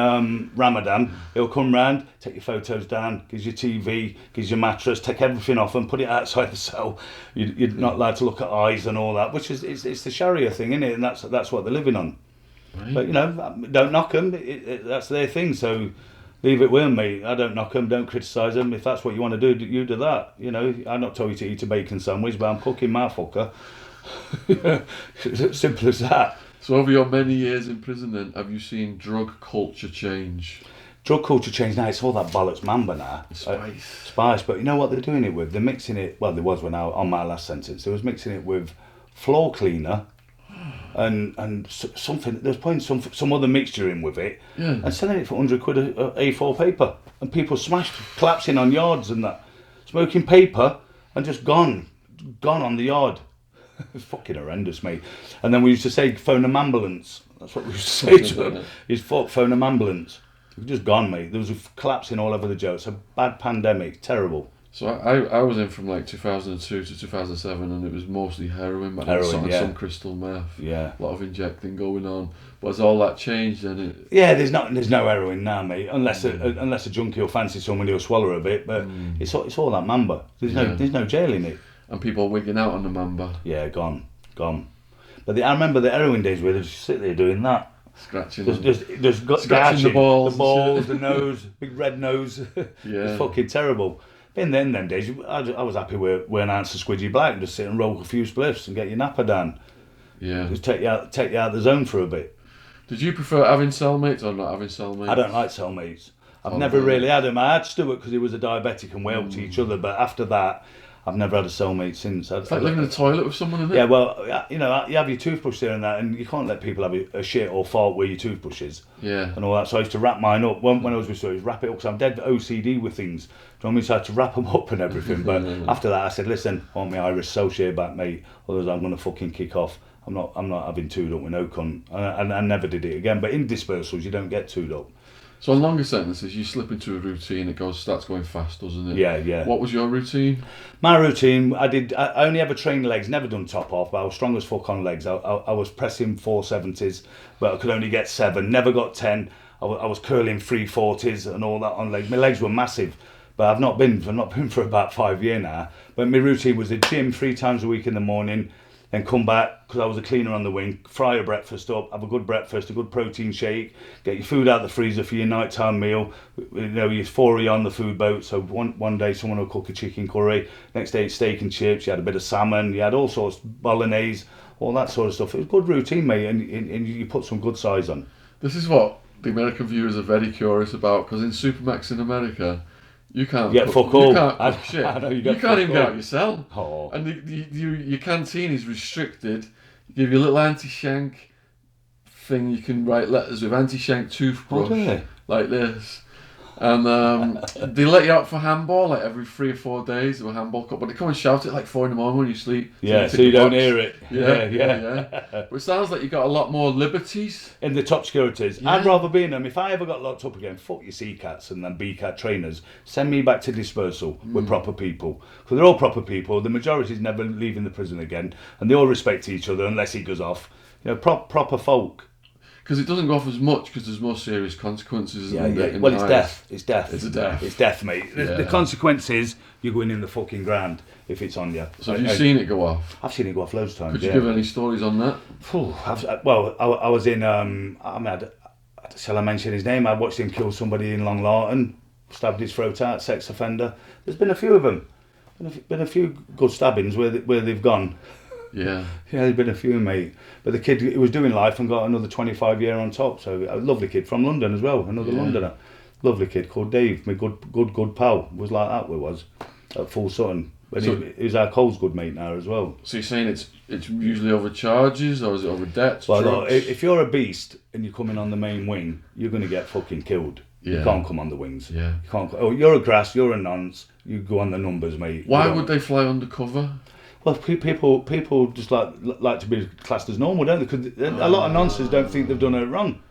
S1: Ramadan, he'll come round, take your photos down, gives you TV, gives you mattress, take everything off and put it outside the cell. You're not allowed to look at eyes and all that, which is it's the Sharia thing, isn't it? And that's what they're living on. Right. But you know, don't knock them. That's their thing. So. Leave it with them, mate. I don't knock them, don't criticise them. If that's what you want to do, you do that. You know, I'm not told you to eat a bacon sandwich, but I'm cooking my fucker. Simple as that.
S2: So over your many years in prison then, have you seen drug culture change?
S1: Drug culture change now, it's all that bollocks mamba now. Spice, but you know what they're doing it with? They're mixing it, well there was when I on my last sentence, they was mixing it with floor cleaner, and something, there's putting some other mixture in with it, and selling it for 100 quid a A4 paper, and people smashed, collapsing on yards and that, smoking paper and just gone on the yard. It's fucking horrendous, mate. And then we used to say phone an ambulance. That's what we used to say to them. Is phone an ambulance. We've just gone, mate. There was a collapsing all over the joe. It's a bad pandemic, terrible.
S2: So I was in from like 2002 to 2007, and it was mostly heroin, but some crystal meth.
S1: Yeah.
S2: A lot of injecting going on. But has all that changed then?
S1: There's no heroin now, mate. Unless a junkie will fancy someone who'll swallow a bit, but it's all that mamba. There's no jail in it.
S2: And people wigging out on the mamba.
S1: Yeah, gone. But I remember the heroin days where they just sit there doing that.
S2: Scratching
S1: the balls, the nose, big red nose.
S2: Yeah.
S1: It's fucking terrible. In them days, I was happy with an ounce of squidgy black and just sit and roll a few spliffs and get your napper down.
S2: Yeah.
S1: Just take you out of the zone for a bit.
S2: Did you prefer having cellmates or not having cellmates?
S1: I don't like cellmates. I've never really had them. I had Stuart because he was a diabetic and we helped each other, but after that, I've never had a cellmate since.
S2: It's like living in the toilet with someone, isn't it?
S1: Yeah, well, you know, you have your toothbrush there and that, and you can't let people have a shit or fart where your toothbrush is.
S2: Yeah.
S1: And all that. So I used to wrap mine up. When I was with Stuart, I used to wrap it up because I'm dead OCD with things. Do you know what I mean? So I had to wrap them up and everything. But after that, I said, listen, I want my Irish Soul back, mate. Otherwise, I'm going to fucking kick off. I'm not having tooed up with no cunt. And I never did it again. But in dispersals, you don't get tooed up.
S2: So on longer sentences, you slip into a routine, it starts going fast, doesn't it?
S1: Yeah.
S2: What was your routine?
S1: My routine, I only ever trained legs, never done top off, but I was strong as fuck on legs. I was pressing 470s, but I could only get 7, never got 10. I was curling 340s and all that on legs. My legs were massive, but I've not been for about 5 years now. But my routine was the gym 3 times a week in the morning, then come back, because I was a cleaner on the wing, fry your breakfast up, have a good breakfast, a good protein shake, get your food out of the freezer for your nighttime meal. You know, you're 4 on the food boat, so one day someone will cook a chicken curry, next day it's steak and chips, you had a bit of salmon, you had all sorts, bolognese, all that sort of stuff. It was a good routine, mate, and you put some good size on.
S2: This is what the American viewers are very curious about, because in Supermax in America, you can't
S1: Yeah,
S2: cook,
S1: fuck all.
S2: you can't cook shit.
S1: I know, you
S2: can't even get out your cell.
S1: Oh.
S2: And your canteen is restricted. You give you a little anti-shank thing, you can write letters with anti-shank toothbrush,
S1: do they?
S2: like this. And they let you out for handball like every 3 or 4 days of a handball cup, but they come and shout it like 4 in the morning when you sleep.
S1: Yeah, so you don't hear it.
S2: Yeah. But it sounds like you got a lot more liberties.
S1: In the top securities.
S2: Yeah.
S1: I'd rather be in them. If I ever got locked up again, fuck your C-Cats and then B-Cat trainers. Send me back to dispersal with proper people. Because they're all proper people. The majority's never leaving the prison again. And they all respect each other unless he goes off. You know, proper folk.
S2: Because it doesn't go off as much because there's more serious consequences.
S1: Yeah.
S2: In
S1: Well,
S2: the
S1: it's
S2: highest.
S1: death. It's death.
S2: It's a death.
S1: It's death, mate. The consequence is you're going in the fucking ground if it's on you.
S2: So have you seen it go off?
S1: I've seen it go off loads of times.
S2: Could you give any stories on that?
S1: I was in. Shall I mention his name? I watched him kill somebody in Long Larton, stabbed his throat out, sex offender. There's been a few of them. Been a few good stabbings where they've gone.
S2: Yeah.
S1: Yeah, there's been a few, mate. But the kid, he was doing life and got another 25 year on top. So a lovely kid from London as well, another Londoner. Lovely kid called Dave, my good pal. Was like that, we was at Full Sutton. But he was our Cole's good mate now as well.
S2: So you're saying it's usually over charges, or is it over debts?
S1: Well,
S2: drugs?
S1: if you're a beast and you're coming on the main wing, you're going to get fucking killed.
S2: Yeah.
S1: You can't come on the wings.
S2: Yeah.
S1: You can't. Oh, you're a grass. You're a nonce. You go on the numbers, mate.
S2: Why would they fly undercover?
S1: Well, people just like to be classed as normal, don't they? Because a lot of nonsense don't think they've done it wrong.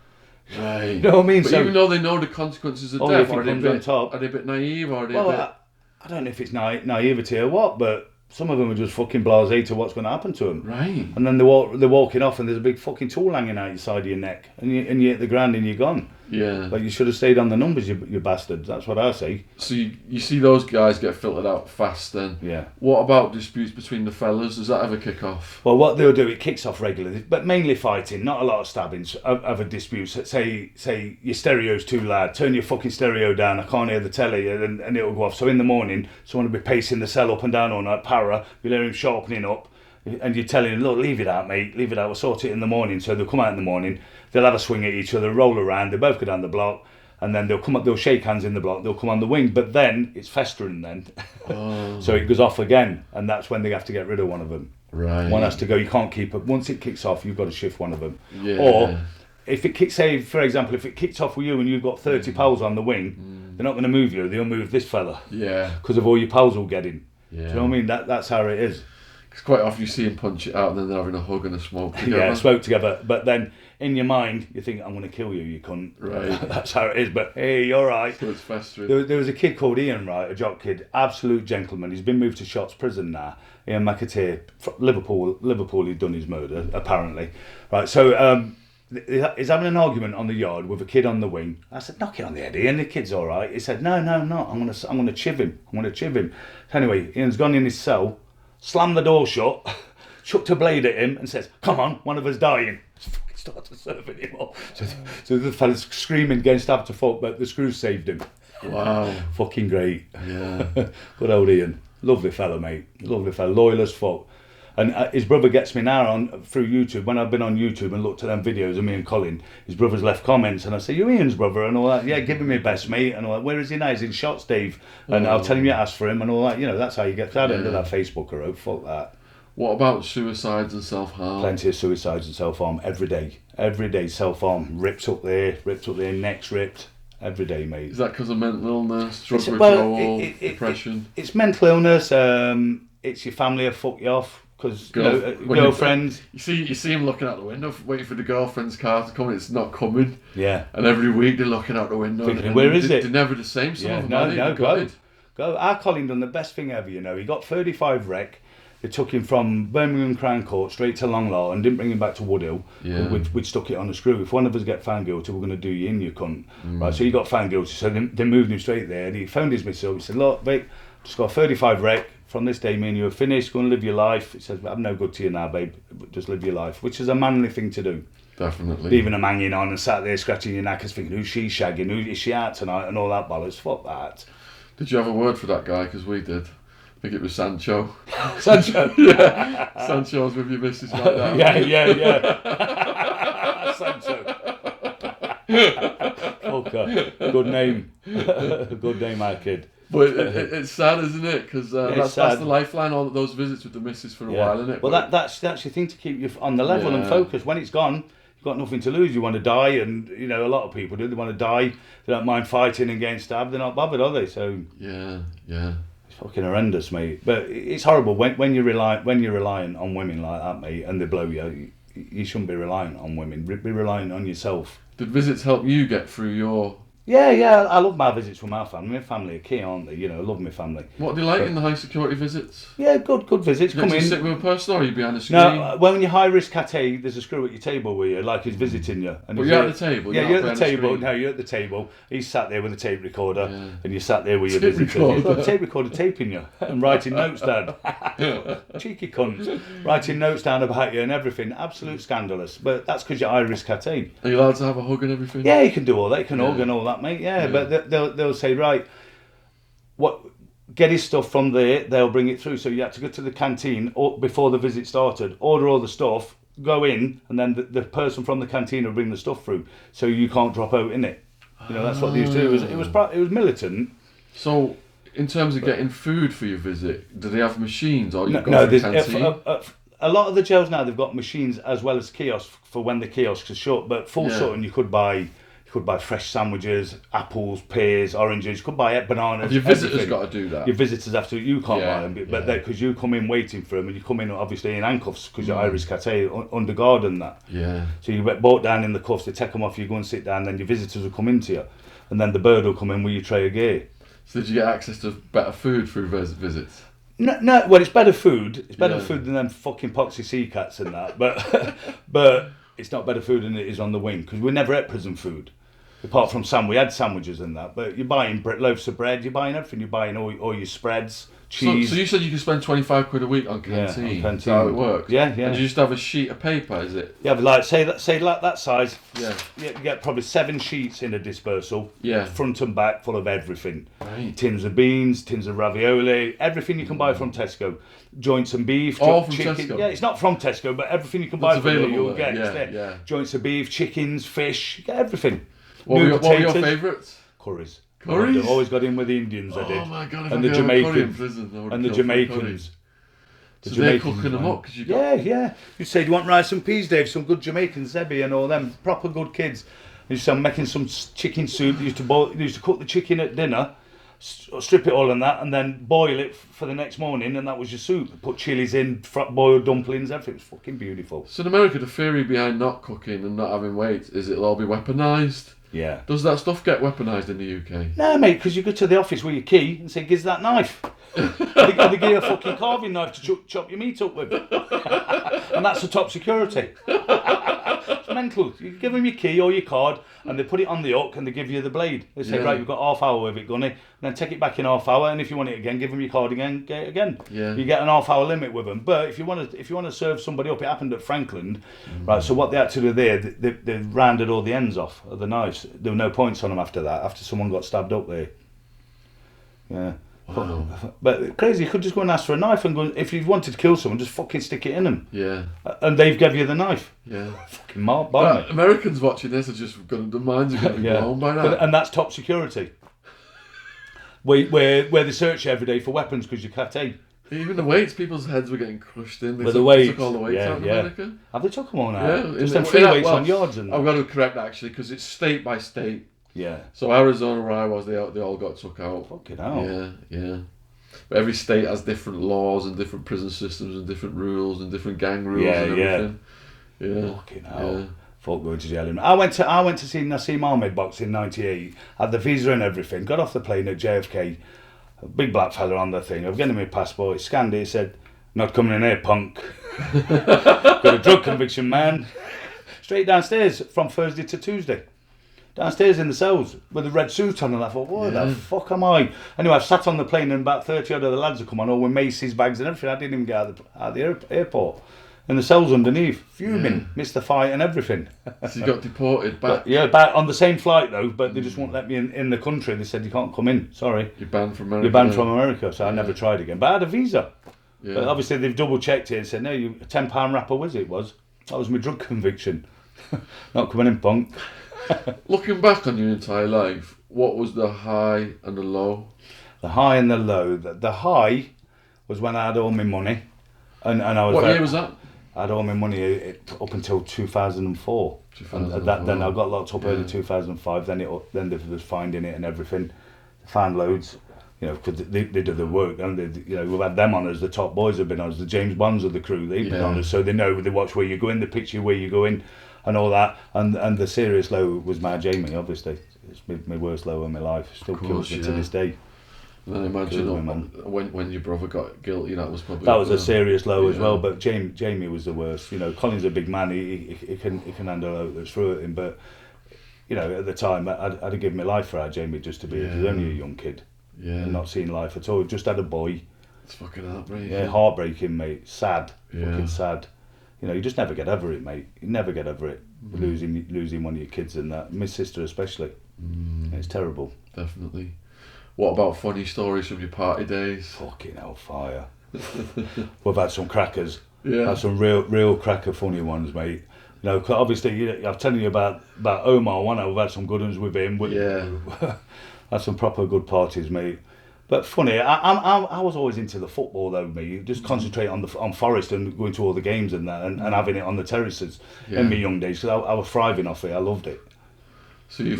S2: Right.
S1: You know what I mean?
S2: But even though they know the consequences of death, are they a bit naive, or are they a bit...
S1: I don't know if it's naivety or what, but some of them are just fucking blasé to what's going to happen to them.
S2: Right.
S1: And then they're walking off, and there's a big fucking tool hanging out your side of your neck, and you hit the ground and you're gone.
S2: Yeah.
S1: Like, you should have stayed on the numbers, you bastards. That's what I say.
S2: So you see those guys get filtered out fast then.
S1: Yeah.
S2: What about disputes between the fellas? Does that ever kick off?
S1: Well, what they'll do, it kicks off regularly, but mainly fighting, not a lot of stabbings, other disputes. Say your stereo's too loud, turn your fucking stereo down, I can't hear the telly, and it'll go off. So in the morning, someone will be pacing the cell up and down all night, you'll hear him sharpening up, and you're telling him, look, leave it out, mate, leave it out, we'll sort it in the morning. So they'll come out in the morning, they'll have a swing at each other, roll around, they both go down the block, and then they'll shake hands in the block, they'll come on the wing, but then it's festering then. Oh. So it goes off again, and that's when they have to get rid of one of them.
S2: Right.
S1: One has to go, you can't keep it. Once it kicks off, you've got to shift one of them.
S2: Yeah.
S1: Or, if it kicks, say, for example, if it kicks off with you and you've got 30 pals on the wing, they're not going to move you, they'll move this fella.
S2: Yeah.
S1: Because of all your pals will get in.
S2: Yeah.
S1: Do you know what I mean? That's how it is.
S2: Because quite often you see them punch it out and then they're having a hug and a smoke together.
S1: Yeah, smoke together. But then, in your mind, you think, I'm going to kill you, you cunt.
S2: Right.
S1: That's how it is. But hey, you're right.
S2: So it's festering.
S1: There was a kid called Ian, right, a jock kid, absolute gentleman. He's been moved to Shotts prison now. Ian McAteer, Liverpool, he'd done his murder, apparently. Right, so he's having an argument on the yard with a kid on the wing. I said, knock it on the head, Ian, the kid's all right. He said, no, I'm going to chiv him. So anyway, Ian's gone in his cell, slammed the door shut, chucked a blade at him and says, come on, one of us dying. Started serving him up. So the fella's screaming, getting stabbed to fuck, but the screws saved him.
S2: Wow.
S1: Fucking great.
S2: Yeah.
S1: Good old Ian. Lovely fella, mate. Lovely fella. Loyal as fuck. And his brother gets me now through YouTube. When I've been on YouTube and looked at them videos of me and Colin, his brother's left comments, and I say, you Ian's brother? And all that. Yeah, give him my best, mate. And all that. Where is he now? He's in Shotts, Dave. And I'll tell him you asked for him and all that. You know, that's how you get that into that Facebook or fuck that.
S2: What about suicides and self-harm?
S1: Plenty of suicides and self-harm every day. Every day self-harm. Ripped up there, necks ripped. Every day, mate.
S2: Is that because of mental illness, drug withdrawal, depression?
S1: It's mental illness. It's your family have fucked you off. Because girlfriends.
S2: You see him looking out the window, waiting for the girlfriend's car to come. It's not coming.
S1: Yeah.
S2: And every week they're looking out the window.
S1: Thinking, where is it?
S2: They're never the same. Some of them
S1: go. Our Colin done the best thing ever. You know, he got 35 rec. They took him from Birmingham Crown Court straight to Long Law and didn't bring him back to Woodhill.
S2: Yeah.
S1: We'd stuck it on a screw. If one of us get found guilty, we're going to do you in, you cunt. Right, so he got found guilty. So they moved him straight there. And he phoned his missus. He said, look, Vic, just got 35 rec, from this day, me and you are finished. Go and live your life. He says, I'm no good to you now, babe. But just live your life, which is a manly thing to do.
S2: Definitely.
S1: Leaving them hanging on and sat there scratching your knackers thinking, who's she shagging? Who is she out tonight? And all that bollocks. Fuck that.
S2: Did you have a word for that guy? Because we did. I think it was Sancho.
S1: Sancho?
S2: Yeah. Sancho's with your missus right now.
S1: Yeah. Sancho. Fucker. Good name. Good name, our kid.
S2: But it's sad, isn't it? Because that's the lifeline, all those visits with the missus for a while, isn't it?
S1: Well, that's your thing to keep you on the level and focus. When it's gone, you've got nothing to lose. You want to die, and you know a lot of people do. They want to die. They don't mind fighting and getting stabbed. They're not bothered, are they? So
S2: yeah.
S1: It's fucking horrendous, mate. But it's horrible when you're relying on women like that, mate, and they blow you. You shouldn't be relying on women. Be relying on yourself.
S2: Did visits help you get through your?
S1: Yeah. I love my visits with my family. My family are key, aren't they? You know, I love my family.
S2: What do you like in the high security visits?
S1: Yeah, good visits.
S2: You
S1: Come in.
S2: sit with a person, or are you behind the screen?
S1: No, when you're high risk Cartel, there's a screw at your table with you, like he's visiting you. And
S2: but you're at the table.
S1: Yeah, you're at the table. No, you're at the table. He's sat there with a tape recorder, and you're sat there with your
S2: tape
S1: visitor.
S2: recorder.
S1: He's got a tape recorder taping you and writing notes down. Cheeky cunts, writing notes down about you and everything. Absolute scandalous. But that's because you're high risk Cartel.
S2: Are you allowed to have a hug and everything?
S1: Yeah, you can do all that. You can hug and all that, mate. Yeah, but they'll say, right, what? Get his stuff from there. They'll bring it through. So you had to go to the canteen before the visit started, order all the stuff, go in, and then the person from the canteen will bring the stuff through. So you can't drop out in it. You know, that's what they used to do. It was militant.
S2: So, in terms of getting food for your visit, do they have machines or you go to the canteen?
S1: A lot of the jails now, they've got machines as well as kiosks for when the kiosks are shut. But full Sutton, you could buy fresh sandwiches, apples, pears, oranges. You could buy bananas.
S2: Have your visitors got to do that?
S1: Your visitors have to. You can't buy them, but because you come in waiting for them, and you come in obviously in handcuffs because you're Irish Cartel under guard and that.
S2: Yeah.
S1: So you get brought down in the cuffs. They take them off. You go and sit down. Then your visitors will come into you, and then the bird will come in with your tray of gear.
S2: So did you get access to better food through visits?
S1: No. Well, it's better food. It's better food than them fucking poxy sea cats and that. But it's not better food than it is on the wing because we never ate prison food. Apart from we had sandwiches and that, but you're buying loaves of bread, you're buying everything, you're buying all your spreads, cheese.
S2: So you said you could spend 25 quid a week on canteen.
S1: Yeah, on canteen.
S2: That's how it works.
S1: Yeah.
S2: And you just have a sheet of paper, is it?
S1: Yeah, but like say like that size.
S2: Yeah.
S1: You get probably 7 sheets in a dispersal.
S2: Yeah.
S1: Front and back, full of everything.
S2: Right.
S1: Tins of beans, tins of ravioli, everything you can buy from Tesco. Joints and beef,
S2: all from
S1: chicken.
S2: Tesco?
S1: Yeah, it's not from Tesco, but everything you can buy from there you'll get.
S2: Yeah.
S1: Joints of beef, chickens, fish, you get everything.
S2: What were your favourites?
S1: Curries.
S2: Curries?
S1: I've always got in with the Indians, I did.
S2: Oh my God,
S1: and the Jamaicans.
S2: And the
S1: Jamaicans.
S2: So they're cooking them up? Cause you
S1: got... Yeah. You say, do you want rice and peas, Dave? Some good Jamaicans, Zebby and all them. Proper good kids. They used to making some chicken soup. They used to cook the chicken at dinner, strip it all in that, and then boil it for the next morning, and that was your soup. Put chilies in, boiled dumplings, everything. It was fucking beautiful.
S2: So in America, the theory behind not cooking and not having weight is it'll all be weaponised.
S1: Yeah.
S2: Does that stuff get weaponised in the UK?
S1: No, mate, because you go to the office with your key and say, "Gives that knife." they give you a fucking carving knife to chop your meat up with, and that's the top security. It's mental. You give them your key or your card, and they put it on the hook, and they give you the blade. They say, "Right, you've got half hour with it, Gunny, and then take it back in half hour. And if you want it again, give them your card again, get it again."
S2: Yeah.
S1: You get an half hour limit with them. But if you want to serve somebody up, it happened at Frankland, right? So what they had to do there, they rounded all the ends off of the knives. There were no points on them after that. After someone got stabbed up there. Yeah.
S2: Wow.
S1: But crazy, you could just go and ask for a knife and go, if you wanted to kill someone, just fucking stick it in them.
S2: Yeah.
S1: And they've give you the knife.
S2: Yeah.
S1: Fucking mark by me.
S2: Americans watching this are just going, their minds are going to be blown by that.
S1: And that's top security. Where they search every day for weapons because you can't take.
S2: Even the weights, people's heads were getting crushed in.
S1: They took
S2: all the weights out in America.
S1: Have they took them all now?
S2: Yeah.
S1: Just them free weights on yards and that.
S2: I've got to correct that actually because it's state by state.
S1: Yeah.
S2: So Arizona, where I was, they all got took out.
S1: Fucking hell.
S2: Yeah. But every state has different laws and different prison systems and different rules and different gang rules and everything. Yeah.
S1: Fucking hell. Yeah. Fuck going to jail. I went to see Nassim Ahmed box in '98. Had the visa and everything. Got off the plane at JFK. A big black fella on the thing. I've given him my passport. He scanned it. He said, "Not coming in here, punk." Got a drug conviction, man. Straight downstairs from Thursday to Tuesday. downstairs in the cells with a red suit on, and I thought, what the fuck am I? Anyway, I sat on the plane and about 30 odd of the lads had come on, all with Macy's bags and everything. I didn't even get out of the airport. And the cells underneath, fuming, missed the fight and everything.
S2: So you got deported back?
S1: Back on the same flight though, but they just won't let me in the country. They said, you can't come in, sorry.
S2: You're banned from America.
S1: You're banned from America, so I never tried again. But I had a visa.
S2: Yeah.
S1: But obviously they've double checked it and said, no, you a £10 rapper was it was. That was my drug conviction. Not coming in, punk.
S2: Looking back on your entire life, what was the high and the low?
S1: The high and the low. The high was when I had all my money. And I was
S2: What year was that?
S1: I had all my money up until 2004.
S2: 2004.
S1: Then I got locked up early 2005. Then they was finding it and everything. Found loads, because they did the work. And we've had them on as the top boys have been on as the James Bonds of the crew. They've been on us, so they know, they watch where you're going, they picture where you're going, and all that. And the serious low was my Jamie. Obviously, it's my worst low in my life. Still kills me to this day.
S2: And I imagine when your brother got guilty, that was probably...
S1: That was a serious low as well, but Jamie was the worst. Colin's a big man, he can handle a lot that's through him, but, at the time, I'd have given my life for our Jamie just to be, he was only a young kid, and not seeing life at all, just had a boy.
S2: It's fucking heartbreaking.
S1: Yeah, heartbreaking, mate, sad, fucking sad. You just never get over it, mate, you never get over it, losing one of your kids and that, my sister especially, it's terrible.
S2: Definitely. What about funny stories from your party days?
S1: Fucking hellfire. We've had some crackers.
S2: Yeah.
S1: Had some real cracker funny ones, mate. Obviously, I'm telling you about Omar one. We've had some good ones with him. Had some proper good parties, mate. But funny, I was always into the football though, mate. You just concentrate on Forest and going to all the games and that, and having it on the terraces in my young days, because I was thriving off it. I loved it.
S2: So are you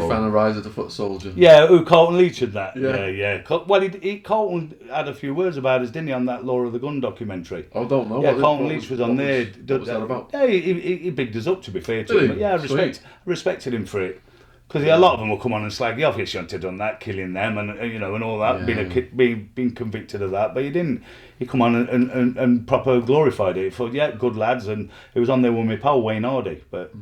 S2: fan of Rise of the Foot Soldier?
S1: Yeah, Carlton Leach and that.
S2: Yeah.
S1: Well, Carlton had a few words about us, didn't he, on that Law of the Gun documentary?
S2: I don't know.
S1: Yeah, Carlton Leach was on there.
S2: What was that about?
S1: Yeah, he bigged us up, to be fair to him. Yeah, I respected him for it. Because a lot of them will come on and slag you off. You shouldn't have done that, killing them and all that, being convicted of that. But he didn't. He come on and proper glorified it. For good lads, and it was on there with my pal Wayne Hardy. But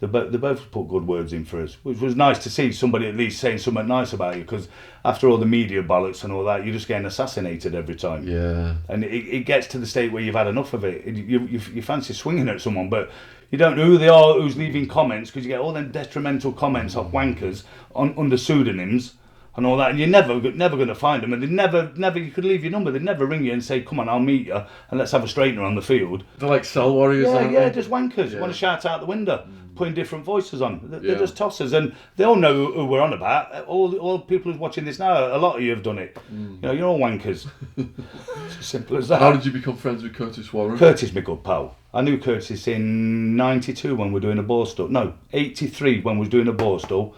S1: they both put good words in for us, which was nice to see somebody at least saying something nice about you. Because after all the media bollocks and all that, you're just getting assassinated every time.
S2: Yeah.
S1: And it gets to the state where you've had enough of it. You fancy swinging at someone, but you don't know who they are, who's leaving comments, because you get all them detrimental comments off wankers under pseudonyms and all that, and you're never going to find them. And they never, you could leave your number, they'd never ring you and say, come on, I'll meet you and let's have a straightener on the field.
S2: They're like cell warriors, aren't they?
S1: Yeah, just wankers. Want to shout out the window, putting different voices on. They're just tossers, and they all know who we're on about. All people who's watching this now, a lot of you have done it. You're all wankers. It's as simple as that.
S2: How did you become friends with Curtis Warren?
S1: Curtis, my good pal. I knew Curtis in 92 when we were doing a Borstal. No, 83 when we was doing a Borstal.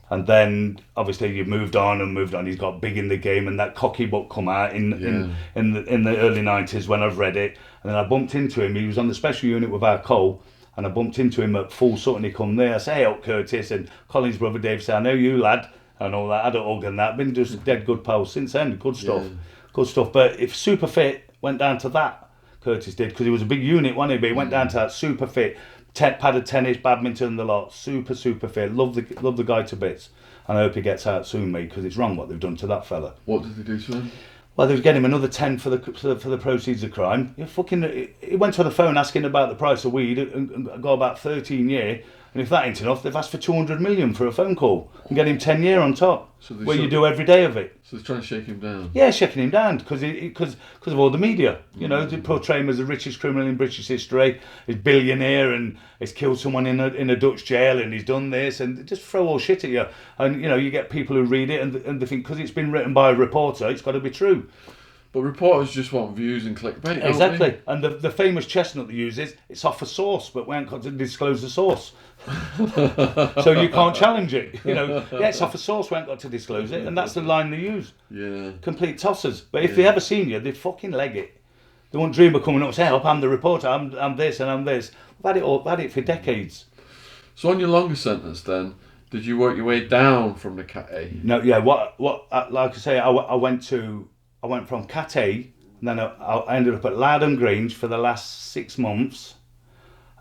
S1: And then obviously you moved on. He's got big in the game, and that cocky book come out in the early 90s when I've read it. And then I bumped into him. He was on the special unit with our Cole, and I bumped into him at Full Sutton. He come there. I say, hey up Curtis, and Colin's brother Dave said, I know you lad, and all that. I don't hug and that. Been just dead good pals since then. Good stuff. But if super fit went down to that, Curtis did, because he was a big unit, wasn't he? But he went down to that super fit. Padded tennis, badminton, the lot. Super fit. Love the guy to bits. And I hope he gets out soon, mate, because it's wrong what they've done to that fella.
S2: What did they do to him?
S1: Well, they was getting him another 10 for the proceeds of crime. He went to the phone asking about the price of weed and got about 13 year. And if that ain't enough, they've asked for 200 million for a phone call and get him 10 year on top, where you do every day of it.
S2: So they're trying to shake him down?
S1: Yeah, shaking him down because of all the media. They portray him as the richest criminal in British history. He's billionaire and he's killed someone in a Dutch jail and he's done this, and they just throw all shit at you. And you get people who read it and they think because it's been written by a reporter, it's got to be true.
S2: But reporters just want views and clickbait.
S1: Exactly. And the famous chestnut they use is it's off a source, but we haven't got to disclose the source. So you can't challenge it. It's off a source, we haven't got to disclose it, and that's the line they use. Yeah. Complete tossers. But if they ever seen you, they'd fucking leg it. They won't dream of coming up and saying, I'm the reporter, I'm this and I'm this. I've had it for decades.
S2: So on your longer sentence then, did you work your way down from the Cat A?
S1: No, yeah, like I say, I went from Cat A, and then I ended up at Loudon Grange for the last 6 months,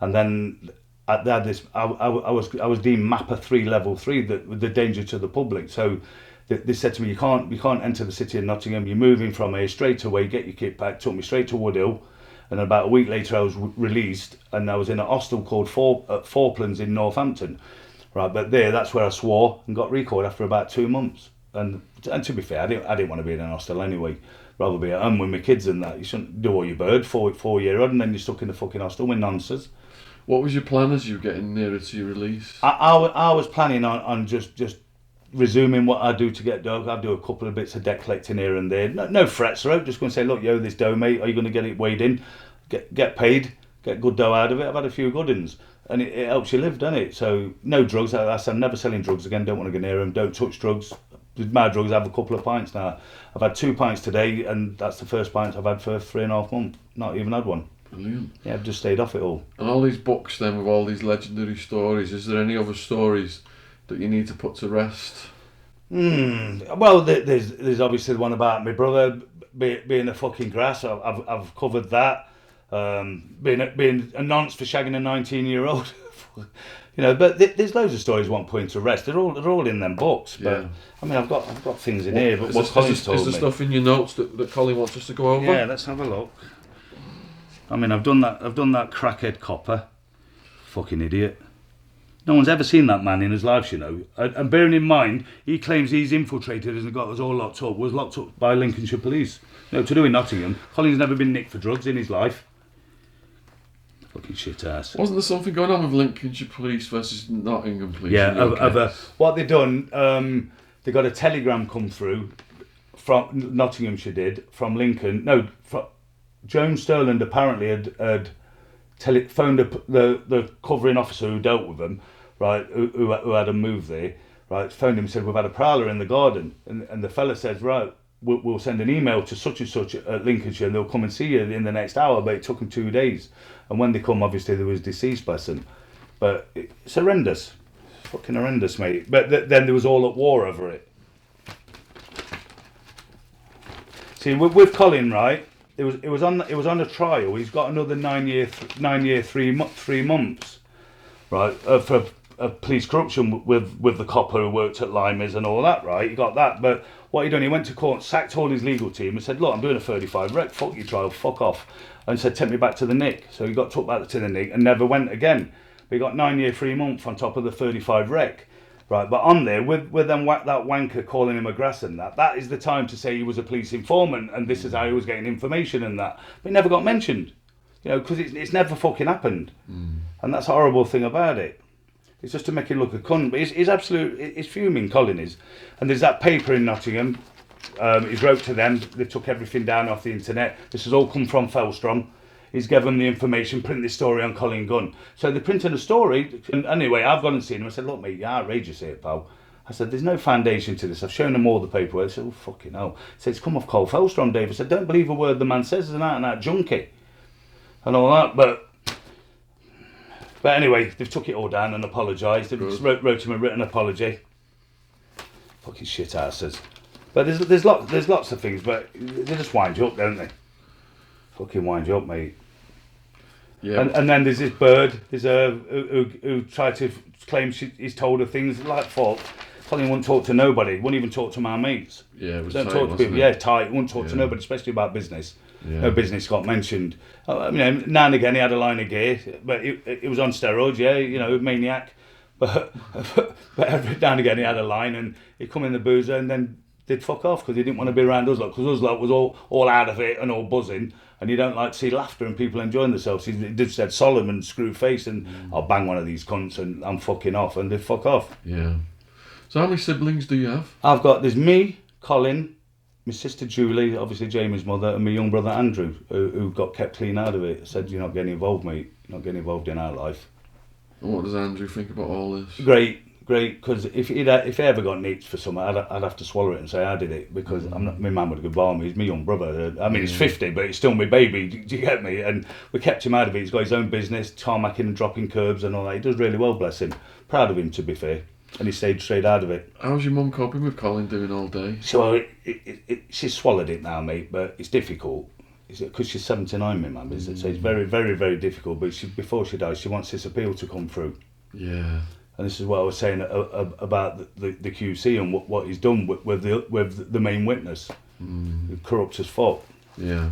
S1: and then they had this. I was deemed Mapper 3 Level 3, the danger to the public. So they said to me, you can't enter the city of Nottingham. You're moving from here straight away. Get your kit back. Took me straight to Woodhill, and about a week later I was released, and I was in a hostel called Falklands in Northampton. Right, but that's where I swore and got recalled after about 2 months. And to be fair, I didn't want to be in an hostel anyway. Rather be at home with my kids and that. You shouldn't do all your bird 4-year-old, and then you're stuck in the fucking hostel with nonsense.
S2: What was your plan as you were getting nearer to your release?
S1: I was planning on just resuming what I do to get dough. I'll do a couple of bits of debt collecting here and there. No threats, right? Just going to say, look, this dough, mate. Are you going to get it weighed in? Get paid. Get good dough out of it. I've had a few good ones. And it helps you live, doesn't it? So no drugs. I'm never selling drugs again. Don't want to get near them. Don't touch drugs. With my drugs, I have a couple of pints now. I've had 2 pints today, and that's the first pint I've had for 3.5 months. Not even had one.
S2: Brilliant.
S1: Yeah, I've just stayed off it all.
S2: And all these books then with all these legendary stories, is there any other stories that you need to put to rest?
S1: Well, there's obviously the one about my brother being a fucking grass. I've covered that. Being a nonce for shagging a 19-year-old. But there's loads of stories won't put into rest. They're all in them books. But
S2: Yeah.
S1: I mean, I've got things in here. But
S2: Is
S1: what Colin's told
S2: there
S1: me.
S2: stuff in your notes that Colin wants us to go over?
S1: Yeah, let's have a look. I mean, I've done that crackhead copper. Fucking idiot. No one's ever seen that man in his life, And bearing in mind, he claims he's infiltrated and got us all locked up. Was locked up by Lincolnshire police. To do in Nottingham. Colin's never been nicked for drugs in his life. Fucking shit ass.
S2: Wasn't there something going on with Lincolnshire police versus Nottingham police?
S1: Yeah, what they done, they got a telegram come through from Nottinghamshire did, from Lincoln. No, Joan Sterland apparently had phoned up the covering officer who dealt with them, right, who had a move there, right, phoned him and said, we've had a prowler in the garden. And the fella says, right, we'll send an email to such and such at Lincolnshire and they'll come and see you in the next hour, but it took them 2 days. And when they come, obviously there was deceased person. But it's horrendous. It's fucking horrendous, mate. But then there was all at war over it. See, with Colin, right, it was on a trial. He's got another 9 year 3 months, right, for police corruption with the copper who worked at Limers and all that, right? He got that, but what he done? He went to court, sacked all his legal team, and said, "Look, I'm doing a 35 rec. Fuck your trial, fuck off." And said, "Take me back to the Nick." So he got took back to the Nick and never went again. But he got 9 year 3 months on top of the 35 rec. Right, but on there, with them that wanker calling him a grass and that is the time to say he was a police informant and this is how he was getting information and that. But it never got mentioned, because it's never fucking happened. And that's the horrible thing about it. It's just to make him look a cunt. But he's fuming, Colin is. And there's that paper in Nottingham, he's wrote to them, they took everything down off the internet. This has all come from Felstrom. He's given them the information, print this story on Colin Gunn. So they printed a story, and anyway, I've gone and seen him. I said, "Look, mate, you're outrageous here, pal." I said, "There's no foundation to this. I've shown them all the paperwork." I said, "Oh, fucking hell." I said, "It's come off Cole Felstrom, Dave." I said, "Don't believe a word the man says. He's an out-and-out junkie." And all that, but anyway, they've took it all down and apologised. They wrote him a written apology. Fucking shit asses. But there's lots of things, but they just wind you up, don't they? Fucking wind you up, mate.
S2: Yeah.
S1: And then there's this bird, who tried to claim he's told her things like fuck. Colin wouldn't talk to nobody, wouldn't even talk to my mates.
S2: Yeah, it was
S1: Don't
S2: tight,
S1: talk to people.
S2: wasn't it?
S1: Yeah, tight. Wouldn't talk to nobody, especially about business.
S2: Yeah.
S1: No business got mentioned. Now and again he had a line of gear, but it was on steroids. Yeah, maniac. But every now and again he had a line, and he'd come in the boozer and then they'd fuck off because he didn't want to be around us lot, because us lot was all out of it and all buzzing, and you don't like to see laughter and people enjoying themselves. He did said solemn and screw face and I'll bang one of these cunts and I'm fucking off, and they'd fuck off.
S2: Yeah. So how many siblings do you have?
S1: There's me, Colin, my sister Julie, obviously Jamie's mother, and my young brother Andrew, who got kept clean out of it. Said, "You're not getting involved, mate. You're not getting involved in our life."
S2: And what does Andrew think about all this?
S1: Great, because if he ever got nicked for something, I'd have to swallow it and say I did it, because my man would goodbye me. He's my young brother. I mean, he's 50, but he's still my baby. Do you get me? And we kept him out of it. He's got his own business, tarmacking and dropping curbs and all that. He does really well, bless him. Proud of him, to be fair. And he stayed straight out of it.
S2: How's your mum coping with Colin doing all day?
S1: So she's swallowed it now, mate, but it's difficult. because she's 79, my mum, is it? So it's very, very, very difficult. But before she dies, she wants this appeal to come through.
S2: Yeah.
S1: And this is what I was saying about the QC and what he's done with the main witness, corrupt as fuck.
S2: Yeah.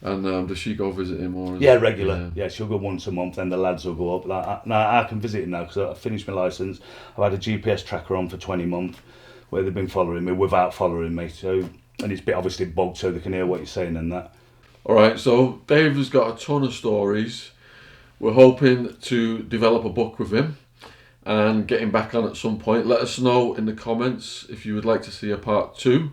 S2: And does she go visit him or?
S1: Yeah, regular. Yeah, she'll go once a month. Then the lads will go up. Like, now I can visit him now because I finished my license. I've had a GPS tracker on for 20 months, where they've been following me without following me. So, and it's obviously bugged so they can hear what you're saying and that.
S2: All right. So Dave has got a ton of stories. We're hoping to develop a book with him and get him back on at some point. Let us know in the comments if you would like to see a part 2.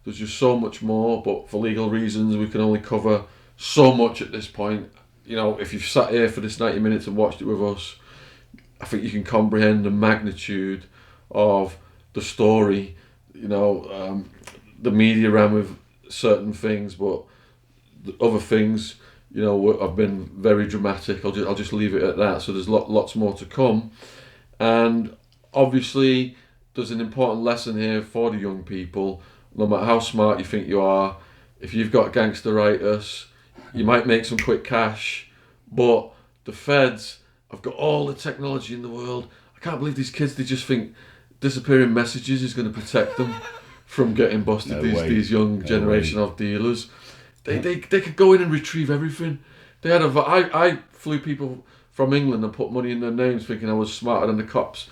S2: There's just so much more, but for legal reasons, we can only cover so much at this point. You know, if you've sat here for this 90 minutes and watched it with us, I think you can comprehend the magnitude of the story. You know, the media ran with certain things, but the other things, you know, have been very dramatic. I'll just leave it at that. So there's lots more to come, and obviously there's an important lesson here for the young people. No matter how smart you think you are, if you've got gangsteritis, you might make some quick cash, but the feds have got all the technology in the world. I can't believe these kids, they just think disappearing messages is going to protect them from getting busted. These young generation of dealers. They could go in and retrieve everything. They had I flew people from England and put money in their names thinking I was smarter than the cops.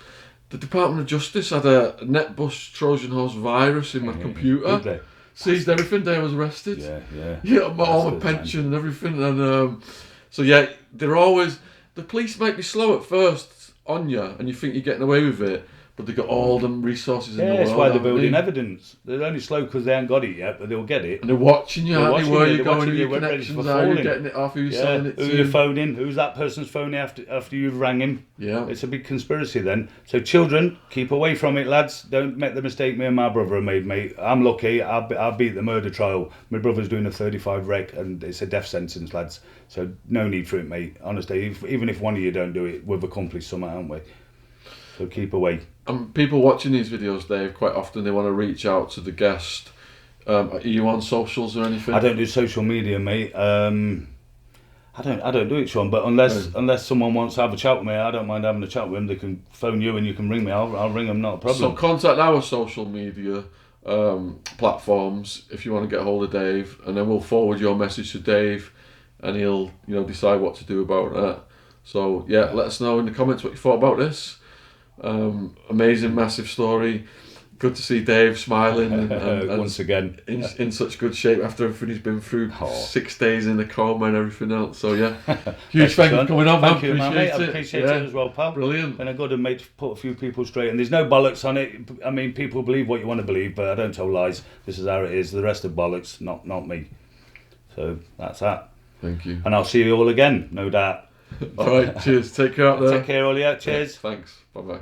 S2: The Department of Justice had a NetBus Trojan horse virus in my computer. Seized everything. Day I was arrested. Yeah, all my pension and everything. And so yeah, they're always, the police might be slow at first on you, and you think you're getting away with it, but they've got all the resources in the world.
S1: Yeah, that's why they're building evidence. They're only slow because they haven't got it yet, but they'll get it.
S2: And they're watching you, aren't they? Where you're going, who your connections are, you're getting it off, who you're selling it to.
S1: Who you're phoning, who's that person's phoning after you've rang him.
S2: Yeah.
S1: It's a big conspiracy then. So children, keep away from it, lads. Don't make the mistake me and my brother have made, mate. I'm lucky, I beat the murder trial. My brother's doing a 35 rec and it's a death sentence, lads. So no need for it, mate. Honestly, even if one of you don't do it, we've accomplished something, haven't we? So keep away.
S2: People watching these videos, Dave, quite often they want to reach out to the guest. Are you on socials or anything?
S1: I don't do social media, mate. I don't do it, Sean. But unless someone wants to have a chat with me, I don't mind having a chat with them. They can phone you and you can ring me. I'll ring them, not a problem.
S2: So contact our social media platforms if you want to get hold of Dave, and then we'll forward your message to Dave, and he'll decide what to do about that. So yeah, let us know in the comments what you thought about this. Amazing, massive story. Good to see Dave smiling and
S1: once again
S2: in such good shape after everything he's been through. 6 days in a coma and everything else. So yeah, huge thank you for coming on.
S1: Thank you, man, mate. I appreciate it as well, pal.
S2: Brilliant.
S1: And I got to put a few people straight. And there's no bollocks on it. I mean, people believe what you want to believe, but I don't tell lies. This is how it is. The rest of bollocks, not me. So that's that.
S2: Thank you.
S1: And I'll see you all again, no doubt.
S2: All right. Cheers. Take care out there.
S1: Take care, all. Yeah. Cheers.
S2: Thanks. Bye bye.